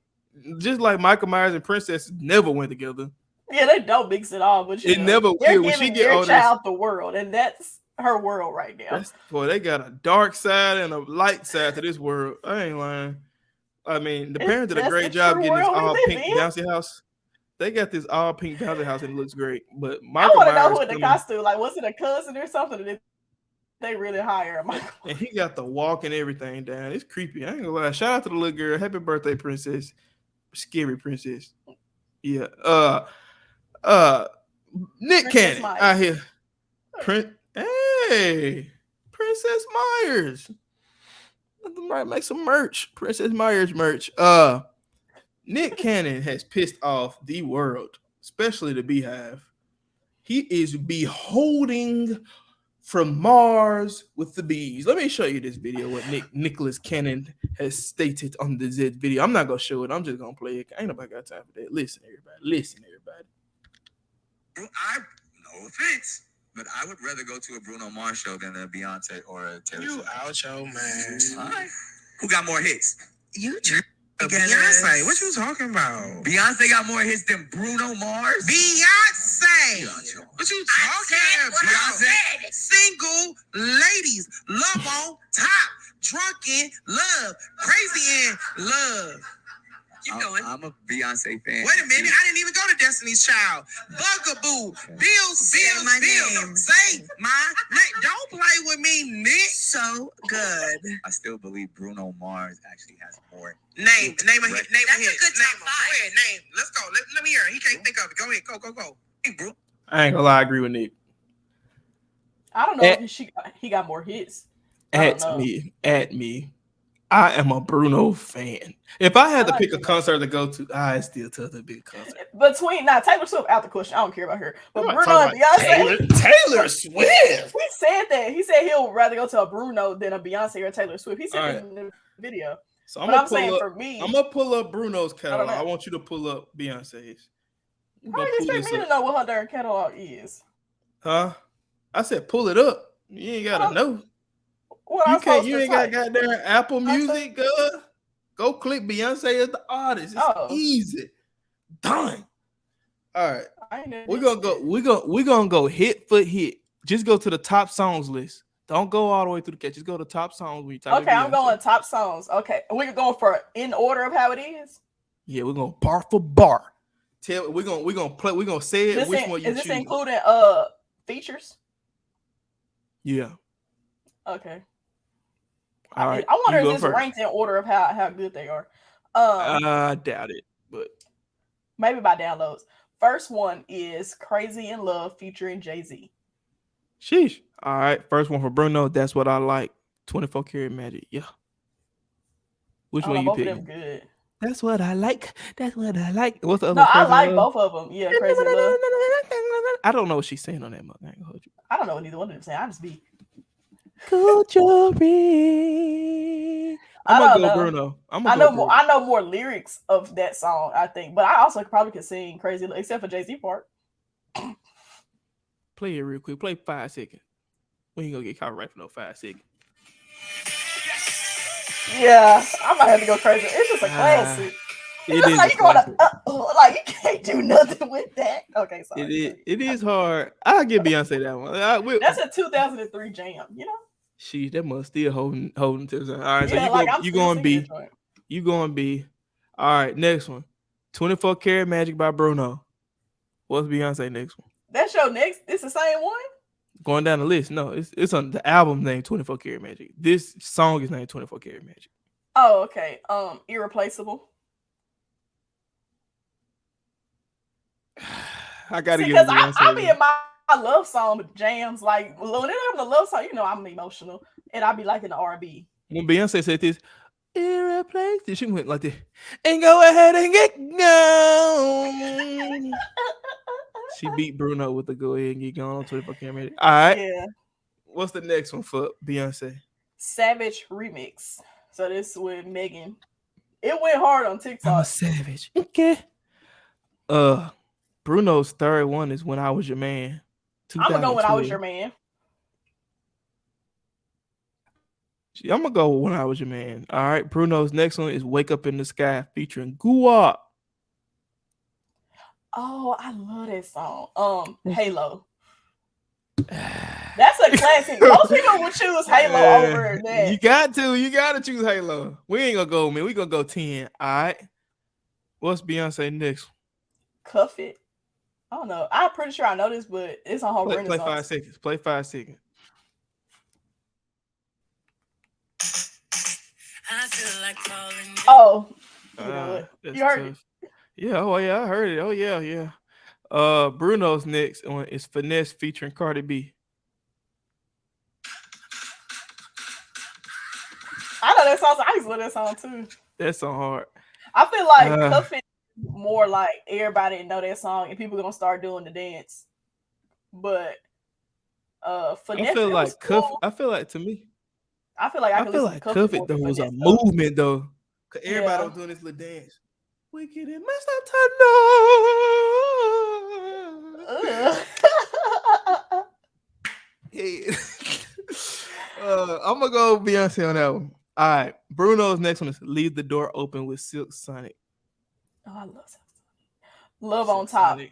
[SPEAKER 2] Just like Michael Myers and Princess never went together.
[SPEAKER 3] Yeah, they don't mix it all, but
[SPEAKER 2] it never will. When she get older,
[SPEAKER 3] child the world, and that's her world right now.
[SPEAKER 2] Boy, they got a dark side and a light side to this world. I ain't lying. I mean, the parents did a great job getting this all pink bouncy house. They got this all pink bouncy house and it looks great. But Michael
[SPEAKER 3] I want to know
[SPEAKER 2] Myers
[SPEAKER 3] who in the costume. Like, was it a cousin or something? Or did they really hire Michael?
[SPEAKER 2] And he got the walk and everything down. It's creepy. I ain't gonna lie. Shout out to the little girl. Happy birthday, princess. Scary princess. Yeah. Nick Cannon out here. Hey, Princess Myers. Might make some merch. Princess Myers merch. Nick Cannon has pissed off the world, especially the Beehive. He is beholding from Mars with the bees. Let me show you this video. What Nicholas Cannon has stated on the Z video. I'm not gonna show it. I'm just gonna play it. Ain't nobody got time for that. Listen, everybody.
[SPEAKER 6] No offense, but I would rather go to a Bruno Mars show than a Beyonce or a Taylor Swift.
[SPEAKER 4] You out, yo, man.
[SPEAKER 6] All right. Who got more hits?
[SPEAKER 5] You
[SPEAKER 4] Beyonce. What you talking about?
[SPEAKER 6] Beyonce got more hits than Bruno Mars?
[SPEAKER 4] Beyonce. What you talking about? Beyonce. Single ladies. Love on top. Drunken love. Crazy in love.
[SPEAKER 5] Keep going.
[SPEAKER 6] I'm a Beyonce fan.
[SPEAKER 4] Wait a minute. I didn't even go to Destiny's Child. Bugaboo. Bills.
[SPEAKER 5] Say my name.
[SPEAKER 4] Say my name. Don't play with me, Nick.
[SPEAKER 5] So good.
[SPEAKER 6] I still believe Bruno Mars actually has more.
[SPEAKER 4] Name a hit. Name a hit.
[SPEAKER 5] That's a good top
[SPEAKER 4] Go
[SPEAKER 5] five.
[SPEAKER 4] ahead. Name. Let's go. Let me hear it. He can't think of it. Go ahead. Go. Hey, bro.
[SPEAKER 2] I ain't gonna lie. I agree with Nick.
[SPEAKER 3] I don't know if he got more hits.
[SPEAKER 2] At me. I am a Bruno fan. If I had to pick a concert to go to, I still tell the big concert.
[SPEAKER 3] Taylor Swift out the question. I don't care about her. But Bruno and Beyonce.
[SPEAKER 2] Taylor Swift.
[SPEAKER 3] He said that. He said he'll rather go to a Bruno than a Beyonce or a Taylor Swift. He said in the video.
[SPEAKER 2] So
[SPEAKER 3] I'm saying for me,
[SPEAKER 2] I'm gonna pull up Bruno's catalog. I want you to pull up Beyonce's.
[SPEAKER 3] How do you expect me to know what her darn catalog is?
[SPEAKER 2] Huh? I said pull it up. You ain't gotta know.
[SPEAKER 3] What
[SPEAKER 2] You
[SPEAKER 3] I'm
[SPEAKER 2] can't.
[SPEAKER 3] supposed
[SPEAKER 2] You
[SPEAKER 3] to
[SPEAKER 2] ain't got
[SPEAKER 3] type?
[SPEAKER 2] goddamn Apple
[SPEAKER 3] I say-
[SPEAKER 2] Music, girl. Go click Beyonce as the artist. It's
[SPEAKER 3] Oh.
[SPEAKER 2] easy. Done. All right.
[SPEAKER 3] I ain't never
[SPEAKER 2] We're
[SPEAKER 3] did
[SPEAKER 2] gonna go.
[SPEAKER 3] that.
[SPEAKER 2] We're gonna go hit for hit. Just go to the top songs list. Don't go all the way through the catch. Just go to top songs when you type in
[SPEAKER 3] Okay, I'm
[SPEAKER 2] Beyonce.
[SPEAKER 3] going top songs. Okay, we're going for in order of how it is.
[SPEAKER 2] Yeah, we're gonna bar for bar. We're gonna say it. Which one you
[SPEAKER 3] Is this
[SPEAKER 2] choose?
[SPEAKER 3] including features?
[SPEAKER 2] Yeah.
[SPEAKER 3] Okay.
[SPEAKER 2] All right.
[SPEAKER 3] I wonder
[SPEAKER 2] you
[SPEAKER 3] if
[SPEAKER 2] go
[SPEAKER 3] this
[SPEAKER 2] first.
[SPEAKER 3] ranked in order of how good they are.
[SPEAKER 2] I doubt it, but
[SPEAKER 3] Maybe by downloads. First one is "Crazy in Love" featuring Jay-Z.
[SPEAKER 2] sheesh. All right. First one for Bruno. That's what I like. 24 Karat Magic. Yeah. Which
[SPEAKER 3] I don't
[SPEAKER 2] one
[SPEAKER 3] know,
[SPEAKER 2] you
[SPEAKER 3] both of
[SPEAKER 2] picking?
[SPEAKER 3] them good.
[SPEAKER 2] That's what I like. That's what I like. What's the other
[SPEAKER 3] No,
[SPEAKER 2] one?
[SPEAKER 3] I
[SPEAKER 2] Crazy
[SPEAKER 3] like
[SPEAKER 2] Love?
[SPEAKER 3] both of them. Yeah, "Crazy in Love."
[SPEAKER 2] I don't know what she's saying on that mother. I ain't gonna hold you.
[SPEAKER 3] I don't know what neither one of them say. I just be.
[SPEAKER 2] Cool jewelry.
[SPEAKER 3] I
[SPEAKER 2] I'm gonna
[SPEAKER 3] don't
[SPEAKER 2] go
[SPEAKER 3] know.
[SPEAKER 2] Bruno. I'm
[SPEAKER 3] I
[SPEAKER 2] gonna
[SPEAKER 3] know
[SPEAKER 2] go
[SPEAKER 3] more.
[SPEAKER 2] Bruno.
[SPEAKER 3] I know more lyrics of that song, I think, but I also probably could sing "Crazy," except for Jay-Z part.
[SPEAKER 2] Play it real quick. Play 5 seconds. We ain't gonna get copyright for no 5 seconds.
[SPEAKER 3] Yeah, I might have to go crazy. It's just a classic.
[SPEAKER 2] It
[SPEAKER 3] It's
[SPEAKER 2] is
[SPEAKER 3] like
[SPEAKER 2] a
[SPEAKER 3] you going
[SPEAKER 2] classic.
[SPEAKER 3] like you can't do nothing with that. Okay, sorry.
[SPEAKER 2] It is hard. I'll give Beyonce that one.
[SPEAKER 3] That's a 2003 jam, you know?
[SPEAKER 2] She that must still holding to the. All right, so
[SPEAKER 3] Yeah, like I'm
[SPEAKER 2] you
[SPEAKER 3] still
[SPEAKER 2] going
[SPEAKER 3] singing
[SPEAKER 2] B.
[SPEAKER 3] that joint.
[SPEAKER 2] You going B. All right, next one. 24 Karat Magic by Bruno. What's Beyonce next one?
[SPEAKER 3] That's your next. It's the same one.
[SPEAKER 2] Going down the list. No, it's on the album named 24 Karat Magic. This song is named 24 Karat Magic.
[SPEAKER 3] Oh, okay. Irreplaceable.
[SPEAKER 2] I gotta give
[SPEAKER 3] Because
[SPEAKER 2] Beyonce.
[SPEAKER 3] I be in my love song jams. Like when they're having a love song, you know I'm emotional, and I be liking the R&B.
[SPEAKER 2] When Beyonce said this, irreplaceable, she went like this, and go ahead and get gone. She beat Bruno with the go ahead and get gone on 24 Karat Magic. All right.
[SPEAKER 3] Yeah.
[SPEAKER 2] What's the next one for Beyonce?
[SPEAKER 3] Savage remix. So this with Megan. It went hard on TikTok.
[SPEAKER 2] I'm a savage. Okay. Bruno's third one is When I Was Your Man.
[SPEAKER 3] I'm gonna go When I Was Your Man.
[SPEAKER 2] I'm gonna go When I Was Your Man. All right. Bruno's next one is Wake Up in the Sky featuring Guap.
[SPEAKER 3] Oh, I love that song. Halo. That's a classic. Most people would choose Halo over that.
[SPEAKER 2] You gotta choose Halo. We ain't gonna go, man. We gonna go 10. All right. What's Beyonce next?
[SPEAKER 3] Cuff It. I don't know. I'm pretty sure I know this, but it's on her
[SPEAKER 2] Play
[SPEAKER 3] Renaissance.
[SPEAKER 2] 5 seconds. Play 5 seconds.
[SPEAKER 5] I feel like calling.
[SPEAKER 3] Oh, you know what?
[SPEAKER 2] That's
[SPEAKER 3] You heard
[SPEAKER 2] tough. Yeah, oh yeah, I heard it. Oh yeah. Bruno's next one is Finesse featuring Cardi B.
[SPEAKER 3] I know that song. I used to love that song too.
[SPEAKER 2] That's so hard.
[SPEAKER 3] I feel like Cuff It more like everybody know that song and people gonna start doing the dance. But Finesse,
[SPEAKER 2] I feel like Cuff.
[SPEAKER 3] cool.
[SPEAKER 2] I feel like to me.
[SPEAKER 3] I feel like I
[SPEAKER 2] feel like Cuff It though was a movement though. Cause everybody was doing this little dance. We get it messed up tonight. Yeah. I'm gonna go Beyonce on that one. All right. Bruno's next one is Leave the Door Open with Silk Sonic.
[SPEAKER 3] Oh, I love Silk Sonic. Love on Top.
[SPEAKER 2] Sonic.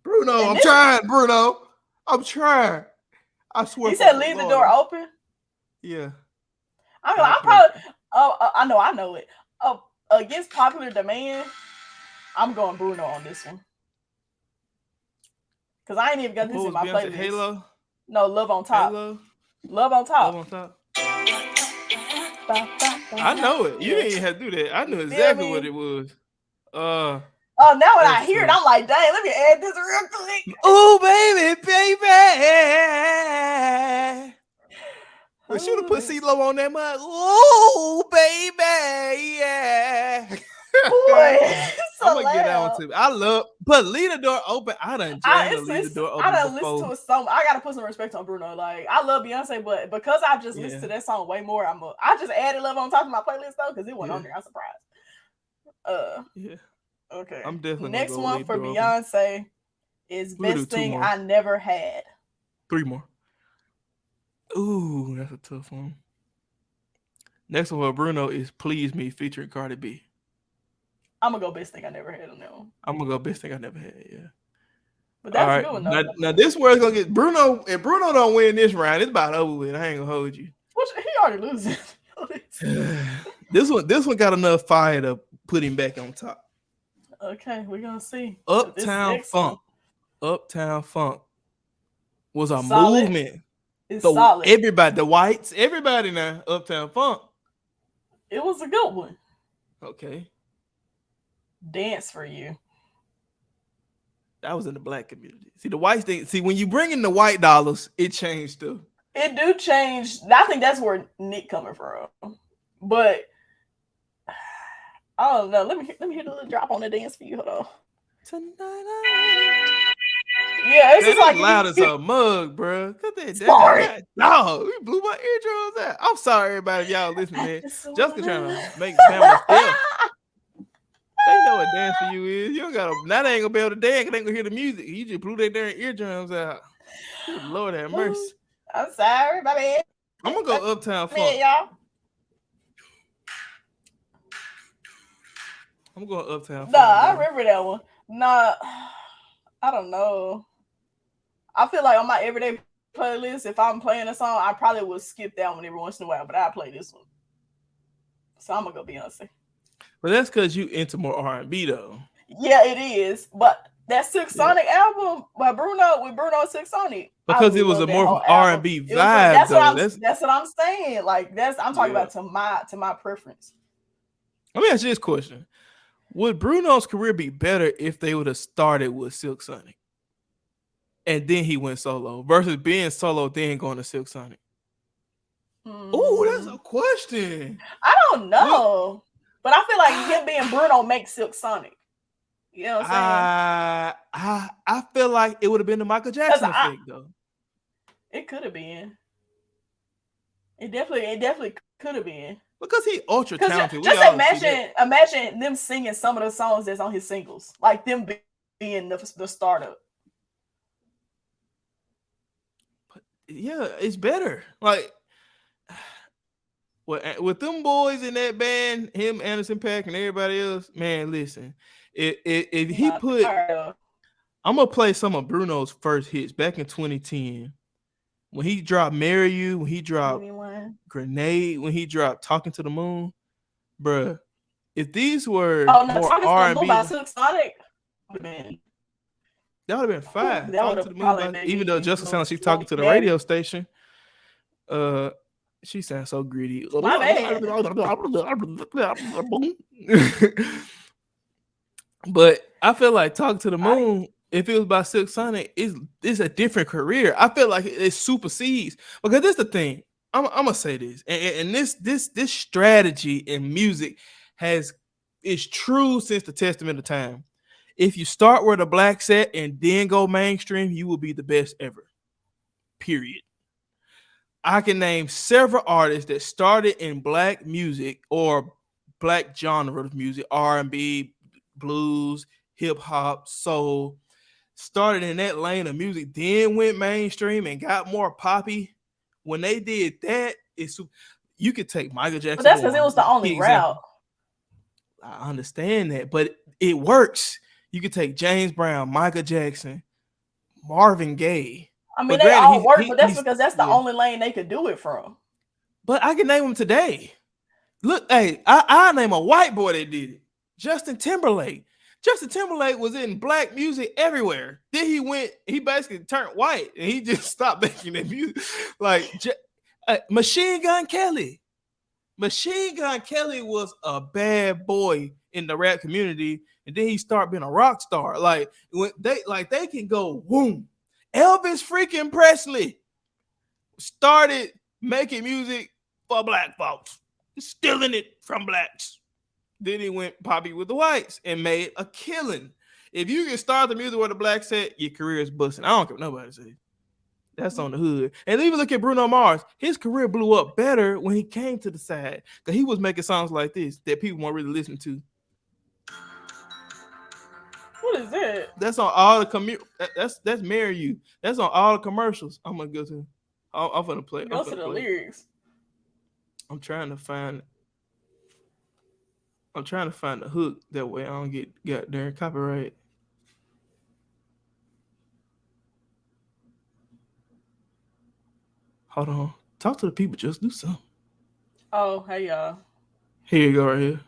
[SPEAKER 2] Bruno,
[SPEAKER 3] And
[SPEAKER 2] I'm trying, Bruno. I'm trying. I swear.
[SPEAKER 3] He said leave the door open.
[SPEAKER 2] Yeah.
[SPEAKER 3] I'm probably. I know it. Against popular demand, I'm going Bruno on this one. Cause I ain't even got this in my playlist.
[SPEAKER 2] Halo.
[SPEAKER 3] No, Love on Top.
[SPEAKER 2] Halo.
[SPEAKER 3] Love on Top.
[SPEAKER 2] Love on Top. I know it. You didn't even have to do that. I knew exactly what it was.
[SPEAKER 3] Oh, now when I hear it, I'm like, dang, let me add this real quick.
[SPEAKER 2] Oh, baby. We should have put CeeLo on that mug. Oh, baby. Yeah.
[SPEAKER 3] Boy,
[SPEAKER 2] I'm gonna get that one too. But Leave the Door Open. I done jammed Leave the Door Open.
[SPEAKER 3] I done listened to it so. I gotta put some respect on Bruno. Like I love Beyonce, but because I just listened to that song way more, I just added Love on Top of my playlist though because it went on there. I'm surprised.
[SPEAKER 2] Yeah.
[SPEAKER 3] Okay.
[SPEAKER 2] I'm definitely
[SPEAKER 3] next one for Beyonce is Best Thing I Never Had.
[SPEAKER 2] 3 more. Ooh, that's a tough one. Next one for Bruno is "Please Me" featuring Cardi B.
[SPEAKER 3] I'm gonna go best thing I never had on that one.
[SPEAKER 2] I'm gonna go best thing I never had. Yeah.
[SPEAKER 3] But
[SPEAKER 2] All
[SPEAKER 3] that's a
[SPEAKER 2] right.
[SPEAKER 3] good one though.
[SPEAKER 2] Now this where it's gonna get Bruno. If Bruno don't win this round, it's about over with. I ain't gonna hold you.
[SPEAKER 3] He already losing.
[SPEAKER 2] This one got enough fire to put him back on top.
[SPEAKER 3] Okay, we're gonna see.
[SPEAKER 2] Uptown Funk. Uptown Funk was a
[SPEAKER 3] Solid.
[SPEAKER 2] movement.
[SPEAKER 3] It's
[SPEAKER 2] So
[SPEAKER 3] solid.
[SPEAKER 2] everybody, the whites, everybody now, Uptown Funk.
[SPEAKER 3] It was a good one.
[SPEAKER 2] Okay.
[SPEAKER 3] Dance for You.
[SPEAKER 2] That was in the black community. See, the whites thing. See, when you bring in the white dollars, it changed too.
[SPEAKER 3] It do change. I think that's where Nick coming from. But I don't know. Let me hear the little drop on the Dance for You. Hold on.
[SPEAKER 2] Tonight.
[SPEAKER 3] Yeah, it's
[SPEAKER 2] Man,
[SPEAKER 3] just like
[SPEAKER 2] loud as a mug, bro. Cut that
[SPEAKER 3] Sorry.
[SPEAKER 2] down. No, we blew my eardrums out. I'm sorry, everybody, if y'all listening, man. Jessica trying to make Bama step. They know what Dance for You is. You don't gotta. Now they ain't gonna be able to dance. They ain't gonna hear the music. You just blew their damn eardrums out. Good Lord have mercy.
[SPEAKER 3] I'm sorry, my bad.
[SPEAKER 2] I'm gonna go Uptown
[SPEAKER 3] Man,
[SPEAKER 2] Funk.
[SPEAKER 3] y'all.
[SPEAKER 2] I'm going Uptown Funk.
[SPEAKER 3] Nah, I
[SPEAKER 2] bro.
[SPEAKER 3] remember that one. Nah, I don't know. I feel like on my everyday playlist, if I'm playing a song, I probably would skip that one every once in a while, but I play this one. So I'm gonna go Beyonce.
[SPEAKER 2] But that's because you into more R&B though.
[SPEAKER 3] Yeah, it is. But that Silk Sonic album by Bruno with Bruno and Silk Sonic.
[SPEAKER 2] Because
[SPEAKER 3] I
[SPEAKER 2] it was
[SPEAKER 3] love
[SPEAKER 2] a
[SPEAKER 3] that
[SPEAKER 2] more
[SPEAKER 3] whole
[SPEAKER 2] R&B
[SPEAKER 3] album.
[SPEAKER 2] vibe though.
[SPEAKER 3] That's what I'm saying. Like I'm talking
[SPEAKER 2] Yeah.
[SPEAKER 3] about to my preference.
[SPEAKER 2] Let me ask you this question. Would Bruno's career be better if they would have started with Silk Sonic and then he went solo versus being solo then going to Silk Sonic? Oh, that's a question.
[SPEAKER 3] I don't know. But I feel like him being Bruno makes Silk Sonic. You know what I'm saying?
[SPEAKER 2] I feel like it would have been the Michael Jackson effect though.
[SPEAKER 3] It could have been. It definitely could have been.
[SPEAKER 2] Because he ultra talented.
[SPEAKER 3] Just imagine them singing some of the songs that's on his singles, like them being the startup.
[SPEAKER 2] But yeah, it's better. Like with them boys in that band, him, Anderson .Paak, and everybody else, man, listen. If he put, I'm gonna play some of Bruno's first hits back in 2010. When he dropped "Marry You," when he dropped "Grenade," when he dropped "Talking to the Moon," bruh. If these were more R&B,
[SPEAKER 3] Sonic, man,
[SPEAKER 2] that would have been fine. Talking to the Moon, even though Jessica sounds like she's talking to the radio station. She sounds so gritty.
[SPEAKER 3] My bad.
[SPEAKER 2] But I feel like "Talking to the Moon," if it was by Silk Sonic, it's a different career. I feel like it supersedes, because this is the thing. I'm gonna say this, and this strategy in music is true since the testament of time. If you start with a black set and then go mainstream, you will be the best ever. Period. I can name several artists that started in black music or black genre of music, R&B, blues, hip hop, soul, started in that lane of music, then went mainstream and got more poppy. When they did that, you could take Michael Jackson.
[SPEAKER 3] But that's because it was the only route.
[SPEAKER 2] I understand that, but it works. You could take James Brown, Michael Jackson, Marvin Gaye.
[SPEAKER 3] I mean, they all work, but that's because that's the only lane they could do it from.
[SPEAKER 2] But I can name them today. Look, hey, I name a white boy that did it. Justin Timberlake. Justin Timberlake was in black music everywhere. Then he basically turned white and he just stopped making that music. Like Machine Gun Kelly. Machine Gun Kelly was a bad boy in the rap community, and then he started being a rock star. Like when they can go boom. Elvis freaking Presley started making music for black folks, stealing it from blacks. Then he went poppy with the whites and made a killing. If you can start the music with a black set, your career is busting. I don't care what nobody says. That's on the hood. And even look at Bruno Mars. His career blew up better when he came to the side, because he was making songs like this that people won't really listen to.
[SPEAKER 3] What is that?
[SPEAKER 2] That's on all the that's "Marry You." That's on all the commercials. I'm gonna go to. I'm gonna play.
[SPEAKER 3] Go to the lyrics.
[SPEAKER 2] I'm trying to find the hook. That way I don't get there copyright. Hold on. Talk to the people. Just do something.
[SPEAKER 3] Oh, hey y'all.
[SPEAKER 2] Here you go, right here.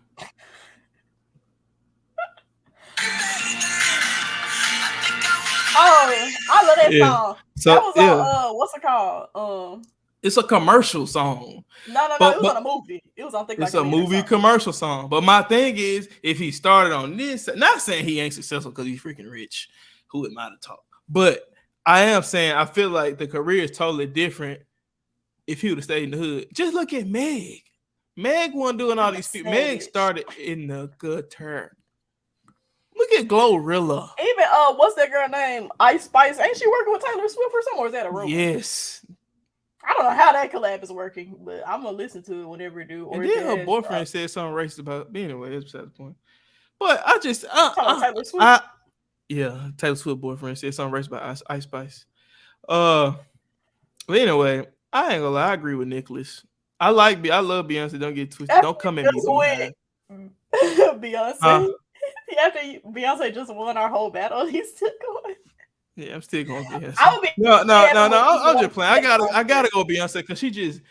[SPEAKER 3] Oh, I love that song.
[SPEAKER 2] So
[SPEAKER 3] That was on what's it called?
[SPEAKER 2] It's a commercial song.
[SPEAKER 3] No, it was on a movie. It was on
[SPEAKER 2] It's a movie commercial song. But my thing is, if he started on this, not saying he ain't successful because he's freaking rich. Who am I to talk? But I am saying I feel like the career is totally different if he would have stayed in the hood. Just look at Meg. Meg wasn't doing all these people. Meg started in the gutter. Look at Glorilla.
[SPEAKER 3] Even what's that girl name? Ice Spice. Ain't she working with Taylor Swift or something? Or is that a rumor?
[SPEAKER 2] Yes.
[SPEAKER 3] I don't know how that collab is working, but I'm gonna listen to it whenever it do. Or
[SPEAKER 2] and then her boyfriend said something racist about. Anyway, that's beside the point. But I just Taylor Swift. Taylor Swift boyfriend said something racist about Ice Spice. But anyway, I ain't gonna lie. I agree with Nicholas. I love Beyonce. Don't get twisted. Don't come at me.
[SPEAKER 3] Beyonce. After Beyonce just won our whole battle, he's still going.
[SPEAKER 2] Yeah, I'm still going Beyonce.
[SPEAKER 3] No.
[SPEAKER 2] I'm just playing. I gotta go Beyonce because she just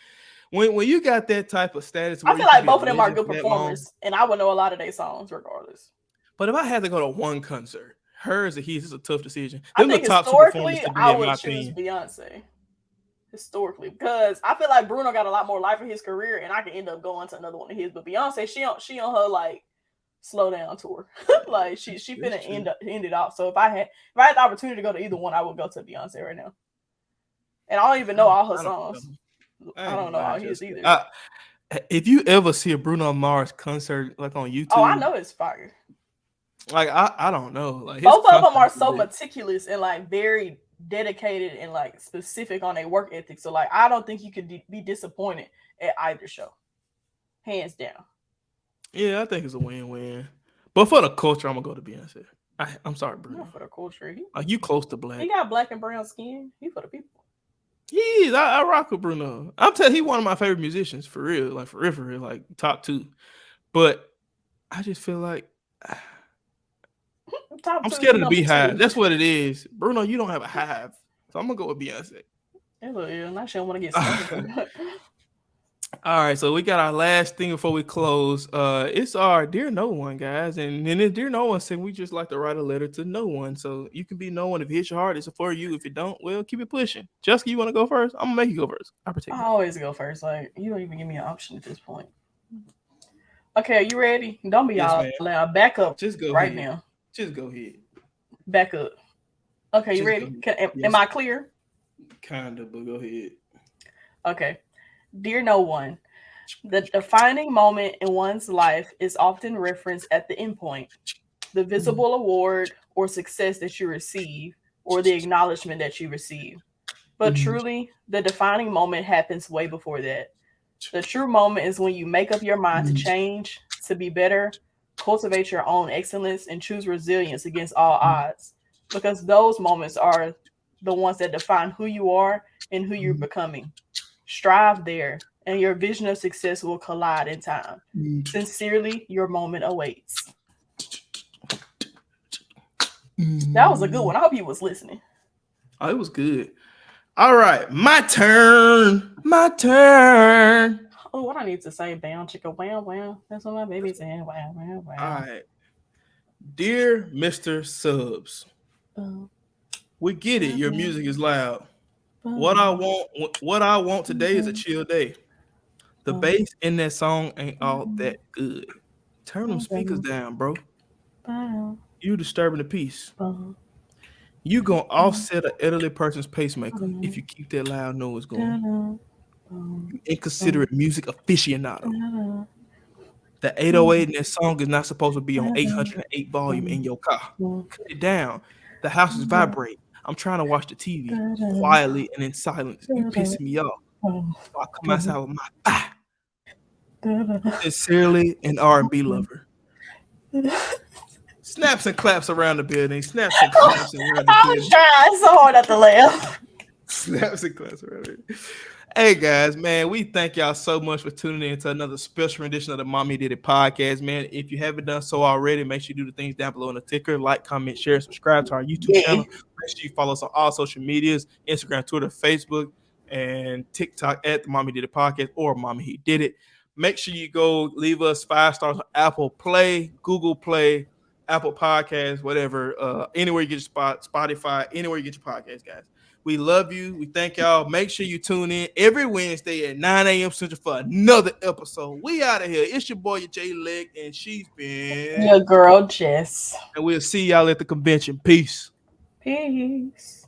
[SPEAKER 2] when you got that type of status.
[SPEAKER 3] I feel like both of them are good performers, and I would know a lot of their songs regardless.
[SPEAKER 2] But if I had to go to one concert, hers or his is a tough decision.
[SPEAKER 3] I think historically, I would choose Beyonce. Historically, because I feel like Bruno got a lot more life in his career, and I can end up going to another one of his. But Beyonce, she on her like slow down tour. Like she finna end it off. So if I had the opportunity to go to either one, I would go to Beyonce right now. And I don't even know all her songs. I don't know all his either.
[SPEAKER 2] If you ever see a Bruno Mars concert like on YouTube,
[SPEAKER 3] I know it's fire.
[SPEAKER 2] Like I don't know. Like
[SPEAKER 3] both of them are so meticulous and like very dedicated and like specific on their work ethic. So like I don't think you could be disappointed at either show. Hands down.
[SPEAKER 2] Yeah, I think it's a win-win. But for the culture, I'm gonna go to Beyonce. I'm sorry, Bruno.
[SPEAKER 3] Not for the culture.
[SPEAKER 2] You close to black.
[SPEAKER 3] He got black and brown skin. He for the people.
[SPEAKER 2] He is. I rock with Bruno. I'm telling you, he's one of my favorite musicians for real. Like for real, like top 2. But I just feel like I'm scared of the beehive. That's what it is. Bruno, you don't have a hive. So I'm gonna go with Beyonce.
[SPEAKER 3] I shouldn't want to get started.
[SPEAKER 2] All right, so we got our last thing before we close. It's our Dear No One, guys. And then Dear No One said we just like to write a letter to no one. So you can be no one. If it hits your heart, it's for you. If it don't, well, keep it pushing. Jessica, you want to go first? I'm going to make you go first.
[SPEAKER 3] I always go first. Like, you don't even give me an option at this point. Okay, are you ready? Don't be all loud. Back up.
[SPEAKER 2] Just go
[SPEAKER 3] right
[SPEAKER 2] ahead.
[SPEAKER 3] now.
[SPEAKER 2] Just go ahead.
[SPEAKER 3] Back up. Okay, you ready? Am I clear?
[SPEAKER 2] Kind of, but go ahead.
[SPEAKER 3] Okay. Dear no one, the defining moment in one's life is often referenced at the endpoint, the visible award or success that you receive, or the acknowledgement that you receive. But truly, the defining moment happens way before that. The true moment is when you make up your mind to change, to be better, cultivate your own excellence, and choose resilience against all odds. Because those moments are the ones that define who you are and who you're becoming. Strive there, and your vision of success will collide in time. Sincerely, your moment awaits. That was a good one. I hope you was listening.
[SPEAKER 2] Oh, it was good. All right, my turn.
[SPEAKER 3] Oh, what I need to say, bam, chicka, wow, wow. That's what my baby's saying. Wow, wow, wow.
[SPEAKER 2] All right. Dear Mr. Subs, we get it. Your music is loud. What I want today is a chill day. The bass in that song ain't all that good. Turn them speakers down, bro. You disturbing the peace. You gonna offset an elderly person's pacemaker if you keep that loud noise going. You inconsiderate music aficionado. The 808 in that song is not supposed to be on 808 volume in your car. Cut it down. The house is vibrating. I'm trying to watch the TV quietly and in silence. You pissing me off. So I come outside with my sincerely an R&B lover. Snaps and claps around the building. Snaps and claps around the building.
[SPEAKER 3] I was trying so hard not to laugh.
[SPEAKER 2] Snaps and claps around here. Hey guys, man, we thank y'all so much for tuning in to another special edition of the Mommy Did It podcast, man. If you haven't done so already, make sure you do the things down below in the ticker, like, comment, share, subscribe to our YouTube channel. Make sure you follow us on all social medias, Instagram, Twitter, Facebook, and TikTok at the Mommy Did It podcast or Mommy He Did It. Make sure you go leave us 5 stars on Apple Play, Google Play, Apple Podcasts, whatever, anywhere you get your Spotify, anywhere you get your podcasts, guys. We love you. We thank y'all. Make sure you tune in every Wednesday at 9 a.m. Central for another episode. We out of here. It's your boy, J Leg, and she's been
[SPEAKER 3] Your girl, Jess.
[SPEAKER 2] And we'll see y'all at the convention. Peace.
[SPEAKER 3] Peace.